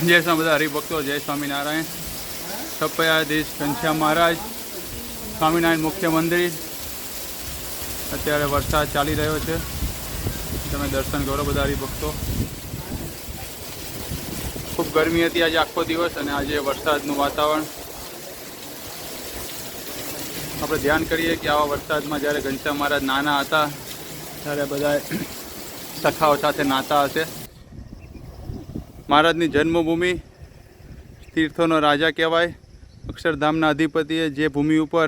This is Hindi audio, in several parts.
जय स्वामी બધા હરિભક્તો, જય સ્વામિનારાયણ. છપૈયાધીશ ઘનશ્યામ મહારાજ સ્વામિનારાયણ મુખ્ય મંદિર. અત્યારે વરસાદ ચાલી રહ્યો છે, તમે દર્શન કરો બધા હરિભક્તો. ખૂબ ગરમી હતી આજે આખો દિવસ અને આજે વરસાદનું વાતાવરણ. આપણે ધ્યાન કરીએ કે આવા વરસાદમાં જ્યારે ઘનશ્યામ મહારાજ નાના હતા ત્યારે બધા સખાઓ સાથે નાતા હશે. મહારાજની જન્મભૂમિ તીર્થોનો રાજા કહેવાય. અક્ષરધામના અધિપતિએ જે ભૂમિ ઉપર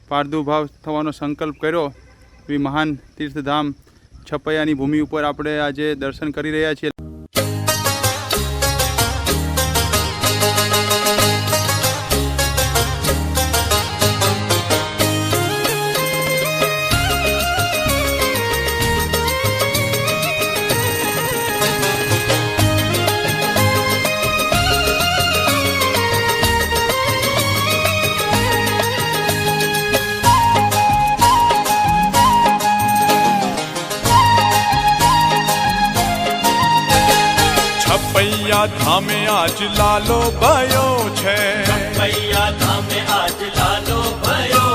પ્રાદુર્ભાવ થવાનો સંકલ્પ કર્યો એવી મહાન તીર્થધામ છપૈયાની ભૂમિ ઉપર આપણે આજે દર્શન કરી રહ્યા છીએ. છપૈયા ધામે આજ લાલો ભયો છે. છપૈયા ધામે આજ લાલો ભયો.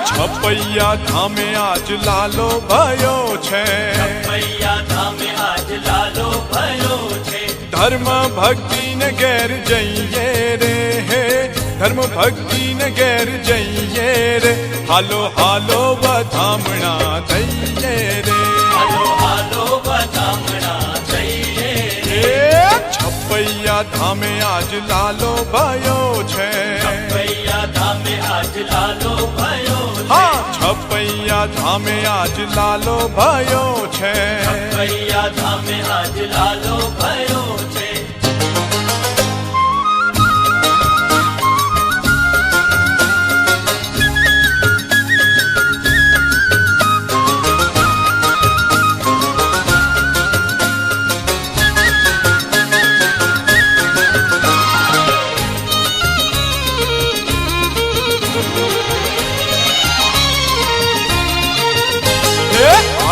છપૈયા ધામે આજ લાલો ભયો છે. છપૈયા ધામે આજ લાલો ભયો છે. ધર્મ ભક્તિ ને ઘેર જઈએ રે હે, ધર્મ ભક્તિ ને ઘેર જઈએ રે. હાલો હાલો વધામણા થઈએ રે. હાલો હાલો વધામણા થઈએ રે. છપૈયા ધામે આજ લાલો ભયો છે. છપૈયા ધામે આજ લાલો ભયો છે. હા, છપૈયા ધામે આજ લાલો ભયો છે. છપૈયા ધામે આજ લાલો ભયો છે.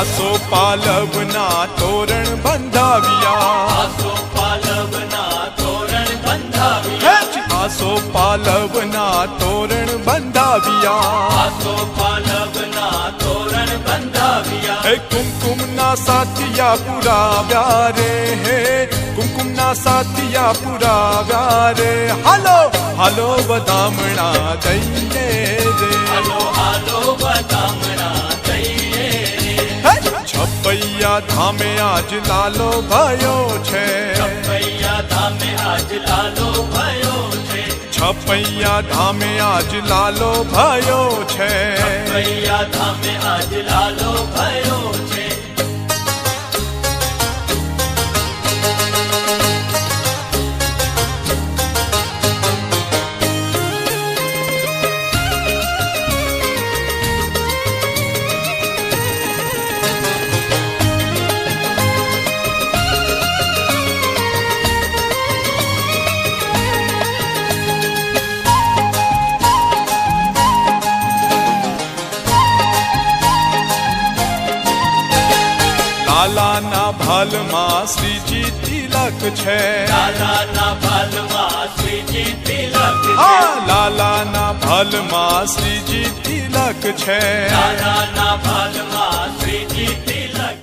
આસો પાલવના તોરણ બંધાવ્યા. આસો પાલવના તોરણ બંધાવ્યા. આસો પાલવના તોરણ બંધાવ્યા. આસો પાલવના તોરણ બંધાવ્યા. હે કુમકુમના સાથિયા પુરાવ્યા રે હે, કુમકુમના સાથિયા પુરાવ્યા રે. હાલો હાલો વધામણા દઈએ રે. હાલો હાલો વધામણા થઈએ રે. છપૈયા ધામે આજ લાલો ભયો છે. છપૈયા ધામે આજ લાલો ભયો છે. છપૈયા ધામે આજ લાલો ભયો છે. છપૈયા ધામે આજ લાલો ભયો છે. લાલાના ભાલમાં શ્રીજી તિલક છે. લાલાના ભાલમાં શ્રીજી તિલક છે. હા, લાલાના ભાલમાં શ્રીજી તિલક છે. લાલાના ભાલમાં શ્રીજી તિલક.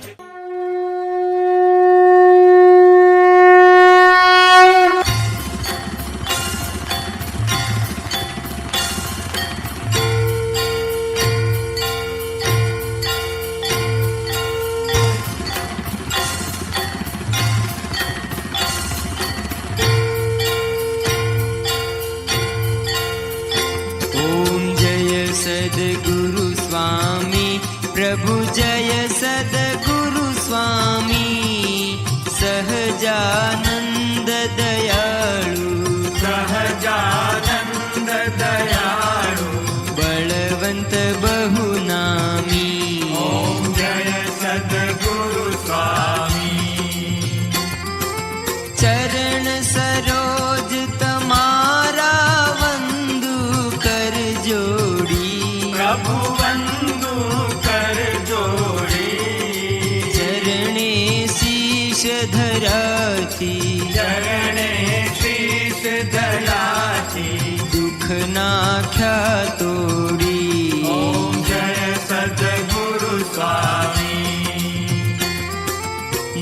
सद्गुरु स्वामी प्रभु जय सद्गुरु स्वामी. सहजानंद दयाळु सहजानंद दयाळु. बलवंत बहुनामी. ओम जय सद्गुरु स्वामी. चरण सरोज तमारा वंदु कर जोड़ी. प्रभु वंदु कर जोड़ी. चरणे शीश धराती. चरणे દયાથી દુઃખ નાખ્યા તોડી. ઓમ જય સદગુરુ સ્વામી.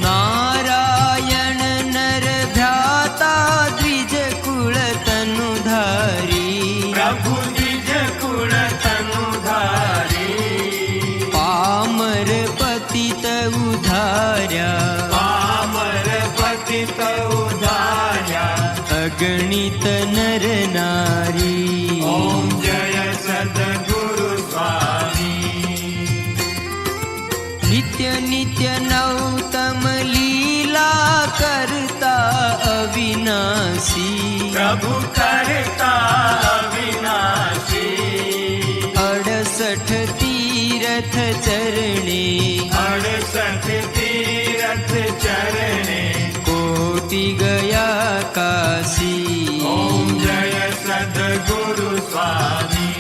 નારાયણ નર ભ્રાતા દ્વિજ કુળ તનુ ધારી. પ્રભુ નિજ કુળ તનુ ધારી. પામર પતિત ઉધાર્યા. પામર પતિત ઉધાર્યા. અગણિત નર નારી. ઓમ જય સદગુરુ સ્વામી. નિત્ય નિત્ય નવતમ લીલા કરતા અવિનાશી. પ્રભુ કરતા અવિનાશી. 68 તીરથ ચરણે. 68 તીરથ ચરણે. કોટી ગયા કાશી. ઓમ જય સદગુરુ સ્વામી.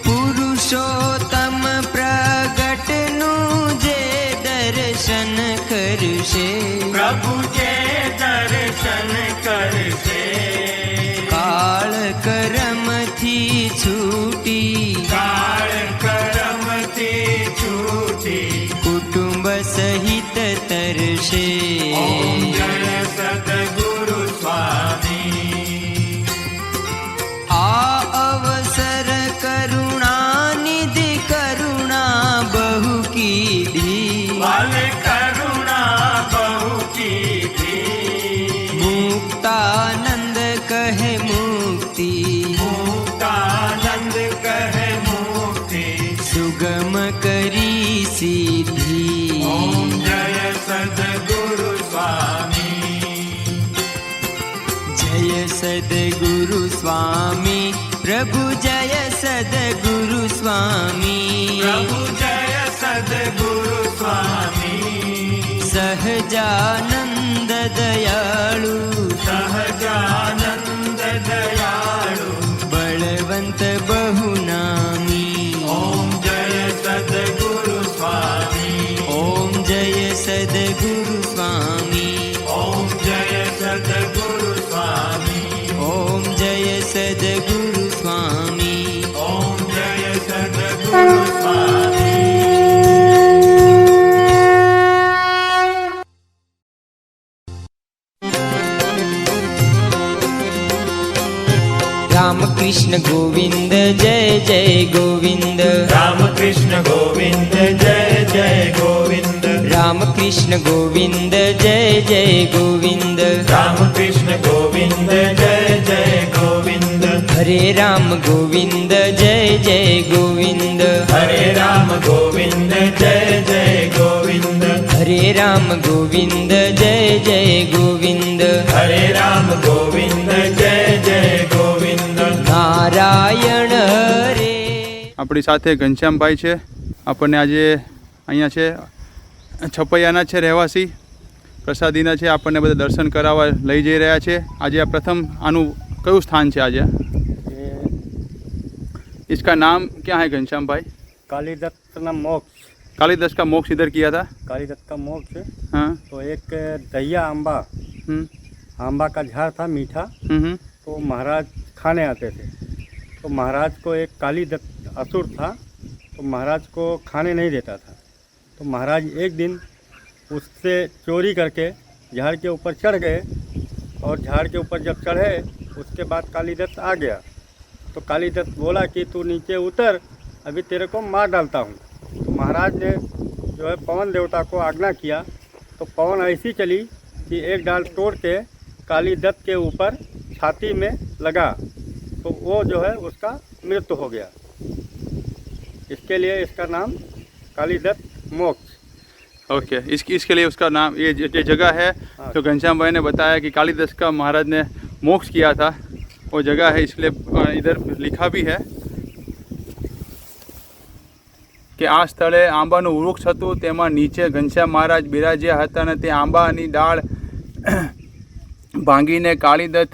પુરુષોત્તમ પ્રગટનું જે દર્શન કરશે. પ્રભુ જે દર્શન કરશે. કાળ કરમથી છૂટી. કાળ કરમથી છૂટી. કુટુંબ સહિત તરશે. ઓમ જય સદગુરુ સ્વામી. આ અવસર કરુણાનિધિ કરુણા બહુ કીધી. વાલ કરુણા બહુ કીધી. મુક્તાનંદ કહે મુક્તિ. મુક્તાનંદ કહે મુક્તિ. સુગમ કરી સિદ્ધિ. ઓમ જય સદગુરુ સ્વામી. જય સદગુરુ સ્વામી. પ્રભુ જય સદગુરુ સ્વામી. પ્રભુ જય સદગુરુ સ્વામી. સહજાનંદ દયાળુ. સહજાનંદ દયાળુ. બળવંત બહુ નામી. ઓમ જય સદગુરુ સ્વામી. ઓમ જય સદગુરુ સ્વામી. ઓમ જય સદગુરુ સ્વામી. ઓમ જય સદગુરુ સ્વામી. ઓમ જય સદગુરુ સ્વામી. રામ કૃષ્ણ ગોવિંદ જય જય ગોવિંદ. રામ કૃષ્ણ ગોવિંદ જય જય ગોવિંદ. રામ કૃષ્ણ ગોવિંદ જય જય ગોવિંદ. રામ કૃષ્ણ ગોવિંદ જય જય ગોવિંદ. હરે રામ ગોવિંદ જય જય ગોવિંદ. હરે રામ ગોવિંદ જય જય ગોવિંદ. હરે રામ ગોવિંદ જય જય ગોવિંદ. હરે રામ ગોવિંદ જય જય ગોવિંદ. નારાયણ હરે. આપણી સાથે ઘનશ્યામભાઈ છે. આપણને આજે અહીંયા છે છપૈયાના છે રહેવાસી, પ્રસાદીના છે. આપણને બધા દર્શન કરાવવા લઈ જઈ રહ્યા છે. આજે આ પ્રથમ આનું કયું સ્થાન છે આજે? इसका नाम क्या है घनश्याम भाई? कालीदत्त ना मोक्ष. कालिदास का मोक्ष इधर किया था? कालीदत्त का मोक्ष. हाँ. तो एक दहिया आंबा, आंबा का झाड़ था मीठा. तो महाराज खाने आते थे. तो महाराज को एक कालीदत्त असुर था, तो महाराज को खाने नहीं देता था. तो महाराज एक दिन उससे चोरी करके झाड़ के ऊपर चढ़ गए. और झाड़ के ऊपर जब चढ़े उसके बाद कालीदत्त आ गया. तो कालीदत्त बोला कि तू नीचे उतर, अभी तेरे को मार डालता हूँ. तो महाराज ने जो है पवन देवता को आज्ञा किया. तो पवन ऐसी चली कि एक डाल तोड़ के कालीदत्त के ऊपर छाती में लगा. तो वो जो है उसका मृत्यु हो गया. इसके लिए इसका नाम कालीदत्त मोक्ष. ओके. इसके लिए उसका नाम ये जगह है जो घनश्याम भाई ने बताया कि कालिदास का महाराज ने मोक्ष किया था, वो जगह है. इसलिए इधर लिखा भी है કે આ સ્થળે આંબાનું વૃક્ષ હતું, તેમાં નીચે ઘનશ્યામ મહારાજ બિરાજ્યા હતા અને તે આંબાની ડાળ ભાંગીને કાળીદત્ત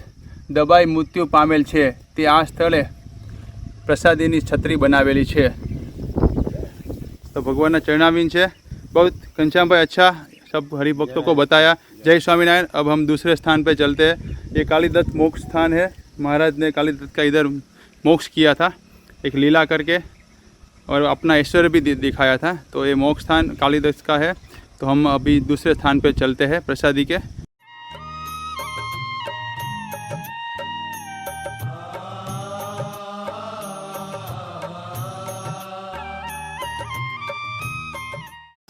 દબાઈ મૃત્યુ પામેલ છે. તે આ સ્થળે પ્રસાદીની છત્રી બનાવેલી છે. તો ભગવાનના ચરણાવીન છે. बहुत घनश्याम भाई अच्छा सब हरिभक्तों को बताया। जय स्वामीनारायण। अब हम दूसरे स्थान पे चलते हैं। ये कालीदत्त मोक्ष स्थान है। महाराज ने कालीदत्त का इधर मोक्ष किया था एक लीला करके, और अपना ऐश्वर्य भी दिखाया था। तो ये मोक्ष स्थान कालीदत्त का है। तो हम अभी दूसरे स्थान पे चलते हैं प्रसादी के।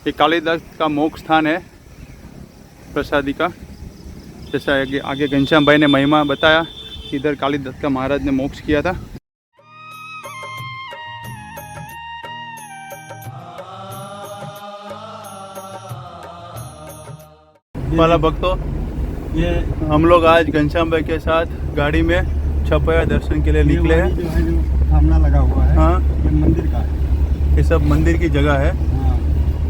ये कालीदत्त का मोक्ष स्थान है प्रसादी का। जैसा आगे घनश्याम भाई ने महिमा बताया, इधर कालीदत्त का महाराज ने मोक्ष किया था। वाला भक्तों, ये हम लोग आज घनश्याम भाई के साथ गाड़ी में छपया दर्शन के लिए निकले हैं। जो है जो सामना लगा हुआ है, हाँ, ये मंदिर का है। ये सब मंदिर की जगह है। हाँ,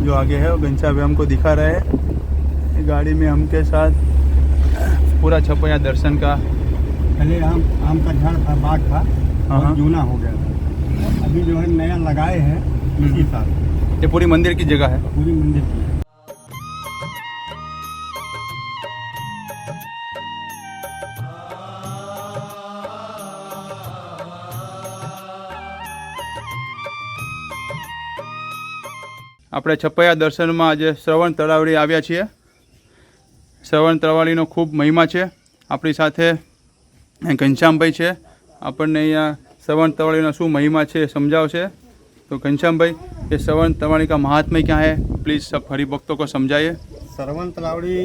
जो आगे है वो घनश्याम भाई हमको दिखा रहे हैं। गाड़ी में हम के साथ पूरा छपया दर्शन का। पहले आम का झाड़ था, बाग था, हाँ। और जूना हो गया था। अभी जो है नया लगाए हैं इसी साल। ये पूरी मंदिर की जगह है। पूरी मंदिर की है। આપણે છપૈયા દર્શનમાં આજે શ્રવણ તળાવડી આવ્યા છીએ। શ્રવણ તળાવડીનો ખૂબ મહિમા છે। આપણી સાથે ઘનશ્યામભાઈ છે। આપણને અહીંયા શ્રવણ તળાવડીનો શું મહિમા છે સમજાવશે। तो घनश्यामભાઈ, ये श्रवण तलावड़ी का महात्म्य क्या है, प्लीज़ सब हरिभक्तों को समझाइए। श्रवण तलावड़ी,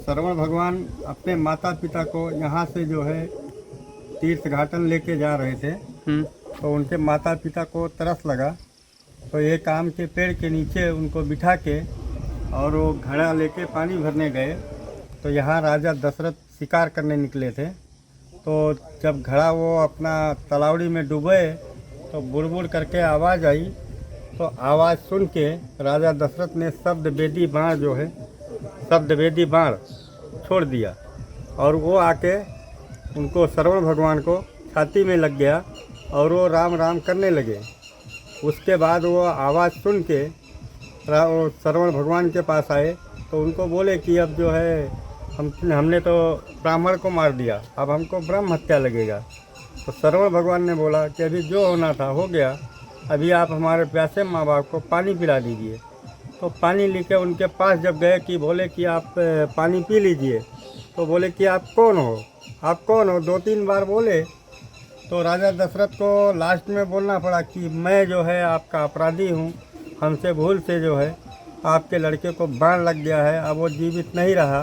श्रवण भगवान अपने माता पिता को यहाँ से जो है तीर्थ घाटन लेके जा रहे थे। तो उनके माता पिता को तरस लगा, तो एक आम के पेड़ के नीचे उनको बिठा के और वो घड़ा लेके पानी भरने गए। तो यहाँ राजा दशरथ शिकार करने निकले थे। तो जब घड़ा वो अपना तलावड़ी में डूबे तो बुड़ करके आवाज़ आई। तो आवाज़ सुन के राजा दशरथ ने शब्द वेदी बाण जो है, शब्द वेदी बाण छोड़ दिया, और वो आके उनको श्रवण भगवान को छाती में लग गया और वो राम राम करने लगे। उसके बाद वो आवाज़ सुन के श्रवण भगवान के पास आए। तो उनको बोले कि अब जो है हमने तो ब्राह्मण को मार दिया, अब हमको ब्रह्म हत्या लगेगा। तो श्रवण भगवान ने बोला कि अभी जो होना था हो गया, अभी आप हमारे प्यासे माँ बाप को पानी पिला दीजिए। तो पानी लेके उनके पास जब गए कि बोले कि आप पानी पी लीजिए, तो बोले कि आप कौन हो, आप कौन हो, 2-3 बार बोले। तो राजा दशरथ को लास्ट में बोलना पड़ा कि मैं जो है आपका अपराधी हूँ, हमसे भूल से जो है आपके लड़के को बाण लग गया है, अब वो जीवित नहीं रहा,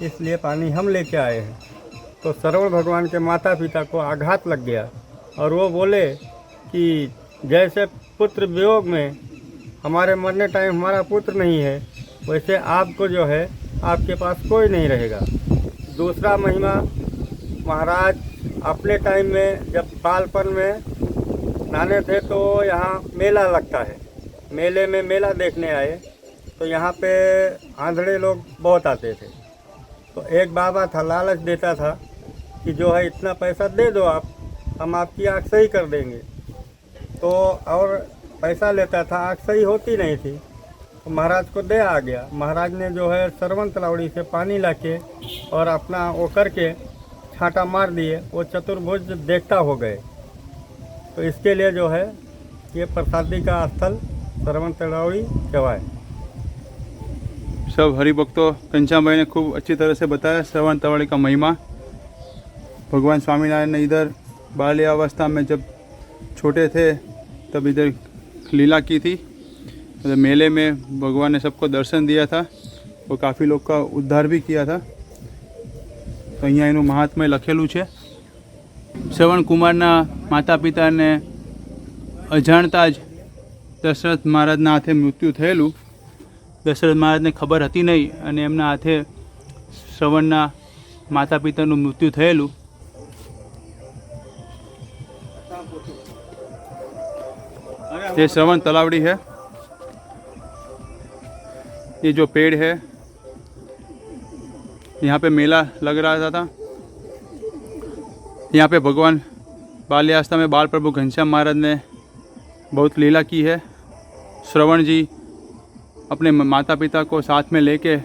इसलिए पानी हम लेके आए हैं। तो श्रवण भगवान के माता पिता को आघात लग गया और वो बोले कि जैसे पुत्र वियोग में हमारे मरने टाइम हमारा पुत्र नहीं है, वैसे आपको जो है आपके पास कोई नहीं रहेगा। दूसरा महिमा, महाराज अपने टाइम में जब बालपन में नहाने थे तो यहाँ मेला लगता है, मेले में मेला देखने आए। तो यहाँ पे आंधळे लोग बहुत आते थे। तो एक बाबा था, लालच देता था कि जो है इतना पैसा दे दो आप, हम आपकी आँख सही कर देंगे। तो और पैसा लेता था, आँख सही होती नहीं थी। तो महाराज को दया आ गया। महाराज ने जो है श्रवण तलावड़ी से पानी लाके और अपना वो करके छांटा मार दिए, वो चतुर्भुज देखता हो गए। तो इसके लिए जो है ये प्रसादी का स्थल श्रवण तलावड़ी कहवाए। सब हरिभक्तों, घनश्याम भाई ने खूब अच्छी तरह से बताया श्रवण तलावड़ी का महिमा। भगवान स्वामीनारायण ने इधर बाल्यावस्था में जब छोटे थे तब इधर लीला की थी। मतलब मेले में भगवान ने सबको दर्शन दिया था और काफ़ी लोग का उद्धार भी किया था। तो અહીંયા એનું મહાત્મ્ય લખેલું છે। શ્રવણ કુમારના માતા પિતાને અજાણતા જ દશરથ મહારાજના હાથે મૃત્યુ થયેલું। દશરથ મહારાજને ખબર હતી નહીં અને એમના હાથે શ્રવણના માતા પિતાનું મૃત્યુ થયેલું। ये श्रवण तलावड़ी है। ये जो पेड़ है, यहाँ पे मेला लग रहा था। यहाँ पे भगवान बाल्यावस्था में बाल प्रभु घनश्याम महाराज ने बहुत लीला की है। श्रवण जी अपने माता पिता को साथ में लेके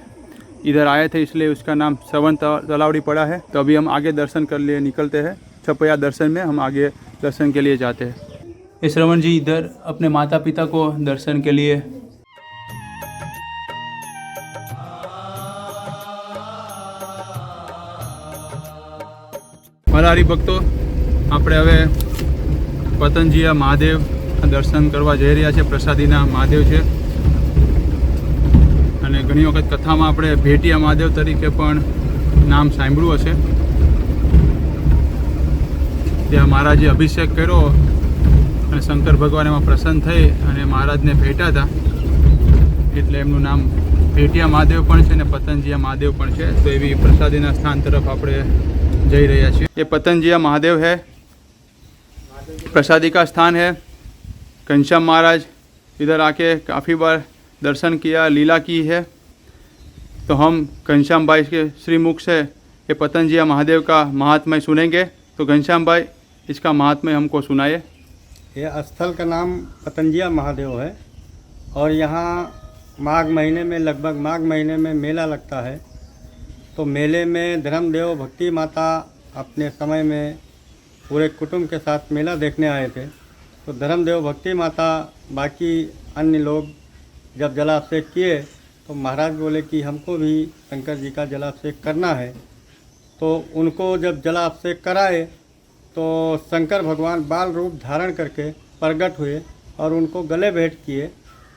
इधर आए थे, इसलिए उसका नाम श्रवण तलावड़ी पड़ा है। तो अभी हम आगे दर्शन कर लिए निकलते हैं। छपैया दर्शन में हम आगे दर्शन के लिए जाते हैं। ये श्रवण जी इधर अपने माता पिता को दर्शन के लिए મારા હરિભક્તો, આપણે હવે પતંજિયા મહાદેવ દર્શન કરવા જઈ રહ્યા છે। પ્રસાદીના મહાદેવ છે અને ઘણી વખત કથામાં આપણે ભેટિયા મહાદેવ તરીકે પણ નામ સાંભળ્યું હશે। ત્યાં મહારાજે અભિષેક કર્યો અને શંકર ભગવાન એમાં પ્રસન્ન થઈ અને મહારાજને ભેટ્યા હતા, એટલે એમનું નામ ભેટિયા મહાદેવ પણ છે ને પતંજિયા મહાદેવ પણ છે। તો એવી પ્રસાદીના સ્થાન તરફ આપણે जय रहा है। ये पतंजिया महादेव है, प्रसादी का स्थान है। घनश्याम महाराज इधर आके काफ़ी बार दर्शन किया, लीला की है। तो हम घनश्याम भाई के श्रीमुख से ये पतंजिया महादेव का महात्म्य सुनेंगे। तो घनश्याम भाई इसका महात्म्य हमको सुनाइए। यह स्थल का नाम पतंजिया महादेव है और यहाँ माघ महीने में, लगभग माघ महीने में मेला लगता है। तो मेले में धर्मदेव भक्ति माता अपने समय में पूरे कुटुंब के साथ मेला देखने आए थे। तो धर्मदेव भक्ति माता बाकी अन्य लोग जब जलाभिषेक किए तो महाराज बोले कि हमको भी शंकर जी का जलाभिषेक करना है। तो उनको जब जलाभिषेक कराए तो शंकर भगवान बाल रूप धारण करके प्रकट हुए और उनको गले भेंट किए।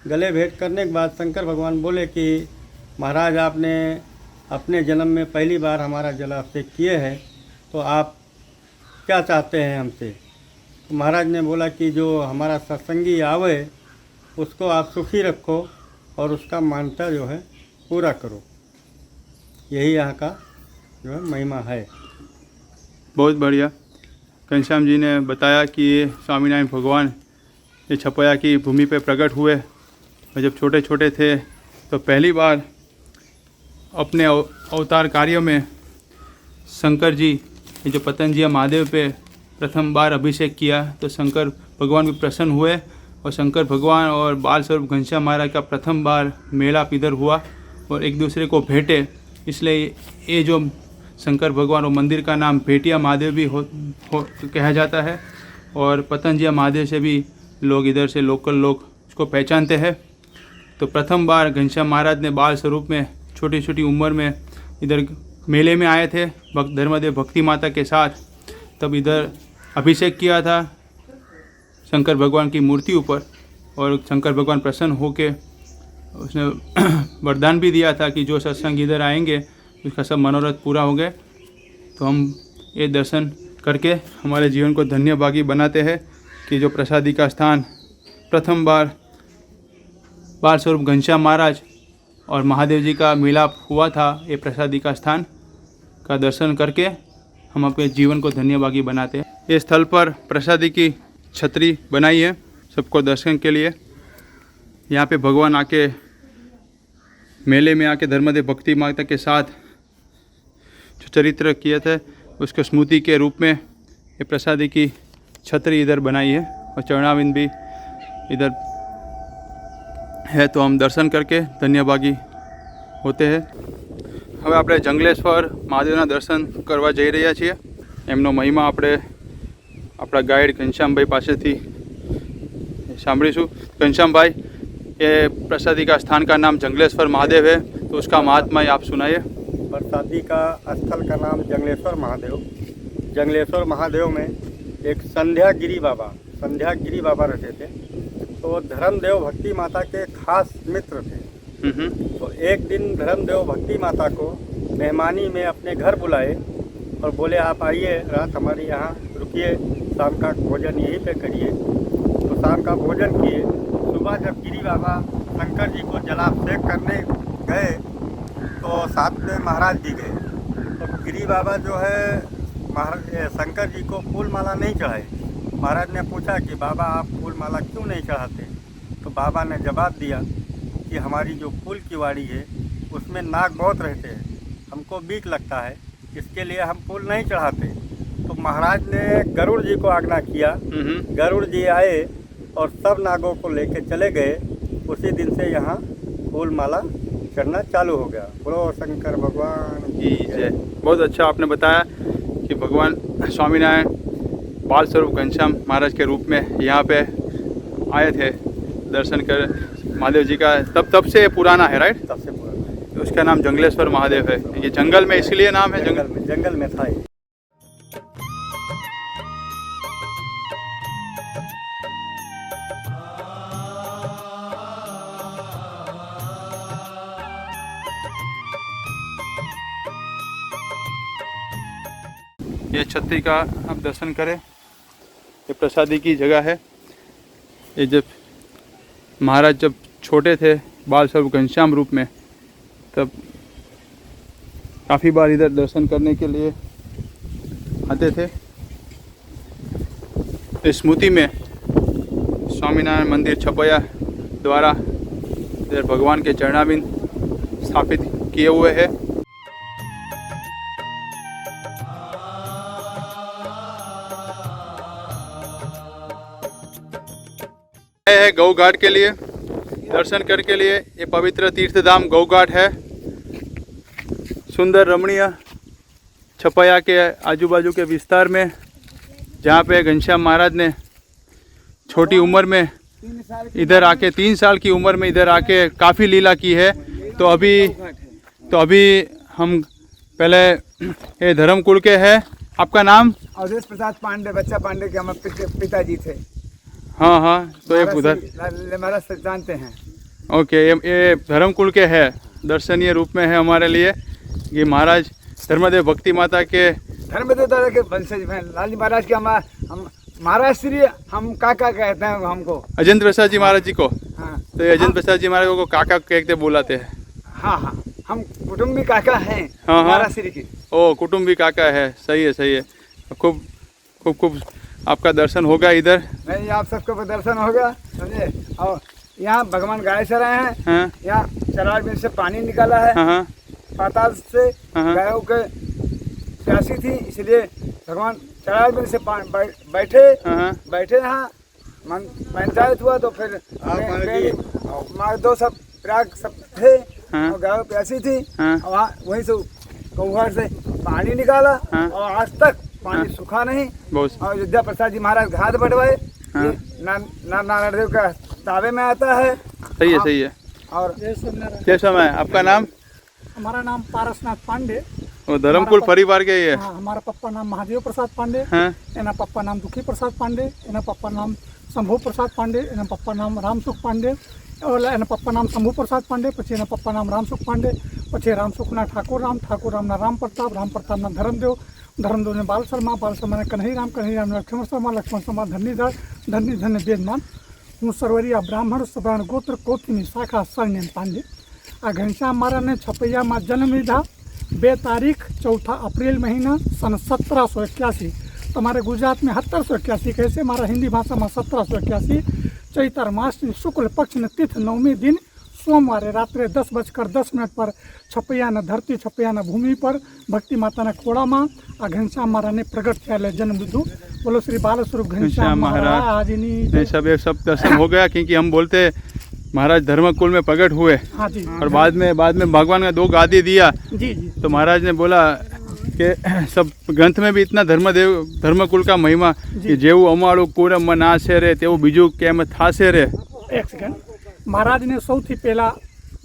गले भेंट करने के बाद शंकर भगवान बोले कि महाराज आपने अपने जन्म में पहली बार हमारा जलाभिषेक किए हैं, तो आप क्या चाहते हैं हमसे। तो महाराज ने बोला कि जो हमारा सत्संगी आवे उसको आप सुखी रखो और उसका मान्यता जो है पूरा करो। यही यहाँ का जो है महिमा है। बहुत बढ़िया। घनश्याम जी ने बताया कि ये स्वामीनारायण भगवान ये छपैया की भूमि पे प्रकट हुए और जब छोटे छोटे थे तो पहली बार अपने अवतार कार्यों में शंकर जी ये जो पतंजिया महादेव पे प्रथम बार अभिषेक किया। तो शंकर भगवान भी प्रसन्न हुए और शंकर भगवान और बाल स्वरूप घनश्याम महाराज का प्रथम बार मेलाप इधर हुआ और एक दूसरे को भेंटे। इसलिए ये जो शंकर भगवान और मंदिर का नाम भेटिया महादेव भी कहा जाता है और पतंजिया महादेव से भी लोग इधर से लोकल लोग उसको पहचानते हैं। तो प्रथम बार घनश्याम महाराज ने बाल स्वरूप में छोटी छोटी उम्र में इधर मेले में आए थे धर्मदेव भक्ति माता के साथ। तब इधर अभिषेक किया था शंकर भगवान की मूर्ति ऊपर और शंकर भगवान प्रसन्न होके उसने वरदान भी दिया था कि जो सत्संग इधर आएंगे उसका सब मनोरथ पूरा हो गए। तो हम ये दर्शन करके हमारे जीवन को धन्य भागी बनाते हैं कि जो प्रसादी का स्थान प्रथम बार बाल स्वरूप घनश्याम महाराज और महादेव जी का मिलाप हुआ था, ये प्रसादी का स्थान का दर्शन करके हम अपने जीवन को धन्य भागी बनाते हैं। ये स्थल पर प्रसादी की छतरी बनाई है सबको दर्शन के लिए। यहाँ पे भगवान आके मेले में आके धर्मदेव भक्ति माता के साथ जो चरित्र किए थे उसके स्मृति के रूप में ये प्रसादी की छतरी इधर बनाई है और चरणाविंद भी इधर है। तो हम दर्शन करके धन्यभागी होते हैं। હવે આપણે જંગલેશ્વર મહાદેવના દર્શન કરવા જઈ રહ્યા છીએ। એમનો મહિમા આપણે આપણા ગાઈડ ઘનશ્યામભાઈ પાસેથી સાંભળીશું। ઘનશ્યામભાઈ, ये प्रसादी का स्थान का नाम जंगलेश्वर महादेव है, तो उसका महात्मा आप सुनाइए। प्रसादी का स्थल का नाम जंगलेश्वर महादेव। जंगलेश्वर महादेव में एक संध्यागिरी बाबा रहते थे। तो धर्मदेव भक्ति माता के खास मित्र थे। तो एक दिन धर्मदेव भक्ति माता को मेहमानी में अपने घर बुलाए और बोले आप आइए, रात हमारे यहाँ रुकिए, शाम का भोजन यहीं पे करिए। तो शाम का भोजन किए। सुबह जब गिरी बाबा शंकर जी को जलाभिषेक करने गए तो साथ में महाराज जी गए। तो गिरी बाबा जो है महाराज शंकर जी को फूल माला नहीं चढ़ाए। महाराज ने पूछा कि बाबा आप फूल माला क्यों नहीं चढ़ाते। तो बाबा ने जवाब दिया कि हमारी जो फूल की वाड़ी है उसमें नाग बहुत रहते हैं, हमको बीक लगता है, इसके लिए हम फूल नहीं चढ़ाते। तो महाराज ने गरुड़ जी को आज्ञा किया। गरुड़ जी आए और सब नागों को लेके चले गए। उसी दिन से यहाँ फूल माला चढ़ना चालू हो गया। बोलो शंकर भगवान की जय। बहुत अच्छा आपने बताया कि भगवान स्वामीनारायण बाल स्वरूप घनश्याम महाराज के रूप में यहाँ पे आए थे दर्शन कर महादेव जी का। तब से ये पुराना है, राइट? तब से पुराना। तो उसका नाम जंगलेश्वर महादेव है। ये जंगल में इसलिए नाम है, जंगल में था ये। ये छतरी का आप दर्शन करें। ये प्रसादी की जगह है। ये जब महाराज जब छोटे थे बाल स्वरूप घनश्याम रूप में, तब काफ़ी बार इधर दर्शन करने के लिए आते थे। इस स्मृति में स्वामीनारायण मंदिर छपैया द्वारा इधर भगवान के चरणाबिंद स्थापित किए हुए हैं। है गौ घाट के लिए दर्शन करने के लिए। ये पवित्र तीर्थ धाम गौ घाट है। सुंदर रमणीय छपैया के आजू बाजू के विस्तार में, जहाँ पे घनश्याम महाराज ने छोटी उम्र में इधर आके 3 साल की उम्र में इधर आके काफ़ी लीला की है। तो अभी हम पहले ये धर्मकुल के हैं। आपका नाम? अवधेश प्रसाद पांडे, बच्चा पांडे के हमारे पिताजी थे। हाँ, तो ये उधर महाराज से जानते हैं। ओके, ये धर्मकुल के है, दर्शनीय रूप में है हमारे लिए। ये महाराज धर्मदेव भक्ति माता के धर्मदेव दादा के वंशज हैं। लालजी महाराज के हम महाराज श्री हम काका कहते हैं हमको। अजेंद्र प्रसाद जी महाराज जी को। हाँ, तो ये अजेंद्र प्रसाद जी महाराज को काका कहते बुलाते हैं। हाँ, हम कुटुंबी काका हैं। हाँ, महाराज श्री की। ओ, कुटुंबी काका है। सही है। खूब आपका दर्शन होगा इधर। नहीं, आप सबको दर्शन होगा, समझे। और यहाँ भगवान गाय चराए हैं। हाँ, यहाँ चरार बिल से पानी निकाला है। हाँ, पाताल से। हाँ, गायों के प्यासी थी, इसलिए भगवान चरार बिल से बैठे। हाँ, बैठे यहाँ पंचायत हुआ तो फिर दो सब प्राग सब थे। हाँ, और गायों प्यासी थी। हाँ, और वहाँ वहीं से गौघाट से पानी निकाला। हाँ, और आज तक पानी हाँ, सूखा नहीं। बहुत। और अयोध्या प्रसाद जी महाराज घाट बढ़वाए। हाँ, ये नारायण देव का ताबे में आता है। सही है। और क्या समय? आपका नाम? हमारा नाम पारसनाथ पांडे। वो धर्मकुल परिवार के ही है। हाँ, हमारा पप्पा नाम महादेव प्रसाद पांडे। हाँ, एना पप्पा नाम दुखी प्रसाद पांडे। एना पप्पा नाम शंभू प्रसाद पांडे। एना पप्पा नाम रामसुख पांडे। और एना पप्पा नाम शंभू प्रसाद पांडे। પછી એના પપ્પા નામ રામસુખ પાंडे। પછી રામસુખના ઠાકોર રામના રામ પ્રતાપના ધર્મદેવને બાલ શર્માને કન્હૈરામ લક્ષ્મણ શર્મા ધન્ય વેદમાન। હું સરવરિયા બ્રાહ્મણ સવર્ણ ગોત્ર કોથીની શાખા સરનેમ પાંડે। આ ઘનશ્યામ મહારાજને છપૈયામાં જન્મ લીધા 2 તારીખ 4 એપ્રિલ મહિના सन 1781। તમારે ગુજરાતમાં 1781 કહે છે, મારા હિન્દી ભાષામાં 1781। चैतर मास शुक्ल पक्ष ने तिथ 9वें दिन सोमवार रात्रे 10:10 पर छपैया धरती छपैया भूमि पर भक्ति माता खोड़ा में आ घनश्याम महाराज ने प्रगट थे जन्म लीधु। बोलो श्री बाल स्वरूप घनश्याम महाराज। सब दर्शन हो गया, क्योंकि हम बोलते महाराज धर्मकुल में प्रगट हुए। हाँ जी। और बाद में भगवान का 2 गादी दिया। जी। तो महाराज ने बोला कि सब ग्रंथ में भी इतना धर्मकुल का महिमा कि जेवू अमाड़ू कुल मन आशे रे तेवू बीजू केम थाशे रे। एक सेकंड। महाराज ने सौथी पहला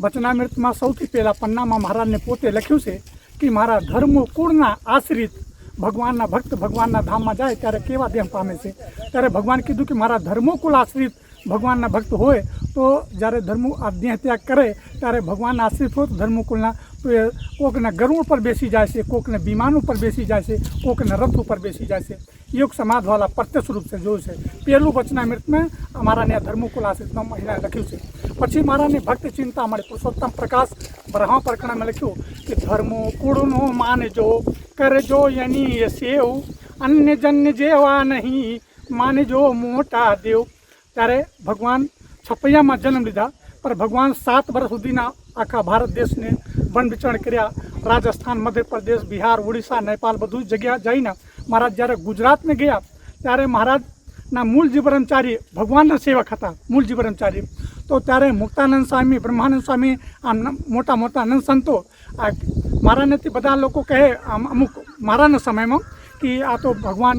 वचनामृत में सौथी पहला पन्ना में महाराज ने पोते लख्यू है कि मारा धर्मकुळना आश्रित भगवान भक्त भगवान धाम में जाए त्यारे केवा देह पामे छे। त्यारे भगवान कीधुं कि मारा धर्मकुल आश्रित भगवान भक्त होय तो जયારે धर्म देह त्याग करे ત્યારે भगवान आश्रित हो तो धर्मकुलना तो कोकने गरुड़ पर बेसी जाए से, कोकने विमान पर बेसी जाए से, कोकने रथ पर बेसी जाए से। योग समाज वाला प्रत्यक्ष रूप से जो है पहलू वचनामृत में हमारा ने धर्मकुल आश्रित महिला लख्यू है। पछी मारा ने भक्त चिंता हमारे पुरुषोत्तम प्रकाश ब्रह्मा प्रकरण में लख्यू कि धर्मकुळनो मान जो कर जो यनी सेव अन्य जन्य जेवा नहीं मान जो मोटा देव। ત્યારે ભગવાન છપૈયામાં જન્મ લીધા, पर भगवान 7 वर्ष સુધીના આખા ભારત દેશને વન વિચરણ કર્યા। રાજસ્થાન, મધ્યપ્રદેશ, બિહાર, ઓડિશા, નેપાળ બધું જગ્યા જઈને મહારાજ જ્યારે ગુજરાતમાં ગયા ત્યારે મહારાજના મૂળ જીવબ્રહ્મચારી ભગવાનના સેવક હતા। મૂળ જીવબ્રહ્મચારી તો ત્યારે મુક્તાનંદ સ્વામી, બ્રહ્માનંદ સ્વામી, આમ મોટા મોટા નંદ સંતો આ મહારાજનેથી બધા લોકો કહે અમુક મહારાજના સમયમાં કે આ તો ભગવાન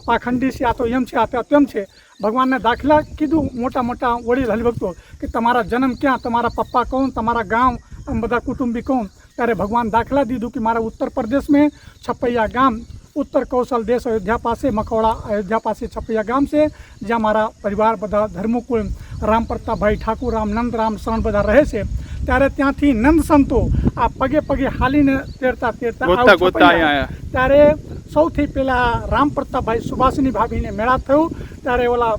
પાખંડી છે, આ તો એમ છે, આ તો તેમ છે. ભગવાનને દાખલા કીધું મોટા મોટા વડીલ હરિભક્તો કે તમારા જન્મ ક્યાં, તમારા પપ્પા કોણ, તમારા ગામ, બધા કુટુંબી કોણ. ત્યારે ભગવાન દાખલા દીધું કે મારા उत्तर प्रदेश में छपैया गाम, उत्तर कौशल देश अयोध्या પાસે મકવાડા અયોધ્યા પાસે છપૈયા ગામ છે, જ્યાં મારા પરિવાર બધા ધર્મકુળ રામ પ્રતાપભાઈ ઠાકુર, રામ નંદ, રામ શરણ બધા રહે છે. ત્યારે ત્યાંથી નંદ સંતો આ પગે પગે હાલીને તેરતા ત્યારે સૌથી પહેલાં રામ પ્રતાપભાઈ સુભાષની ભાભીને મેળાપ થયું. ત્યારે ઓલા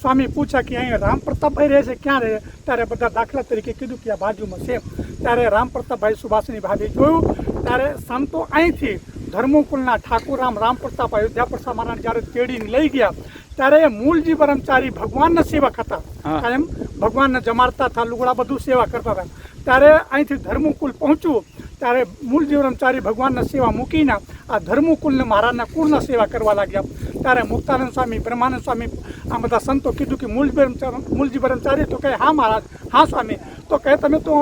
સ્વામી પૂછ્યા કે અહીંયા રામ પ્રતાપભાઈ રહે છે, ક્યાં રહે? ત્યારે બધા દાખલા તરીકે કીધું કે આ બાજુમાં છે. ત્યારે રામ પ્રતાપભાઈ સુભાષની ભાભી જોયું. ત્યારે સંતો અહીંથી ધર્મકુલના ઠાકુરામ રામ પ્રતાપ અયોધ્યા પ્રસાદ મહારાજ જ્યારે તેડીને લઈ ગયા ત્યારે મૂળજી બ્રહ્મચારી ભગવાનના સેવક હતા, કાયમ ભગવાનને જમાડતા હતા, લુગડા બધું સેવા કરતા હતા. ત્યારે અહીંથી ધર્મકુલ પહોંચ્યું ત્યારે મૂળજી બ્રહ્મચારી ભગવાનના સેવા મૂકીને આ ધર્મકુલને મહારાજના કુળના સેવા કરવા લાગ્યા. ત્યારે મુક્તાનંદ સ્વામી, બ્રહ્માનંદ સ્વામી આ બધા સંતો કીધું કે મૂળજી બ્રહ્મચારી, તો કહે હા મહારાજ, હા સ્વામી. તો કહે તમે તો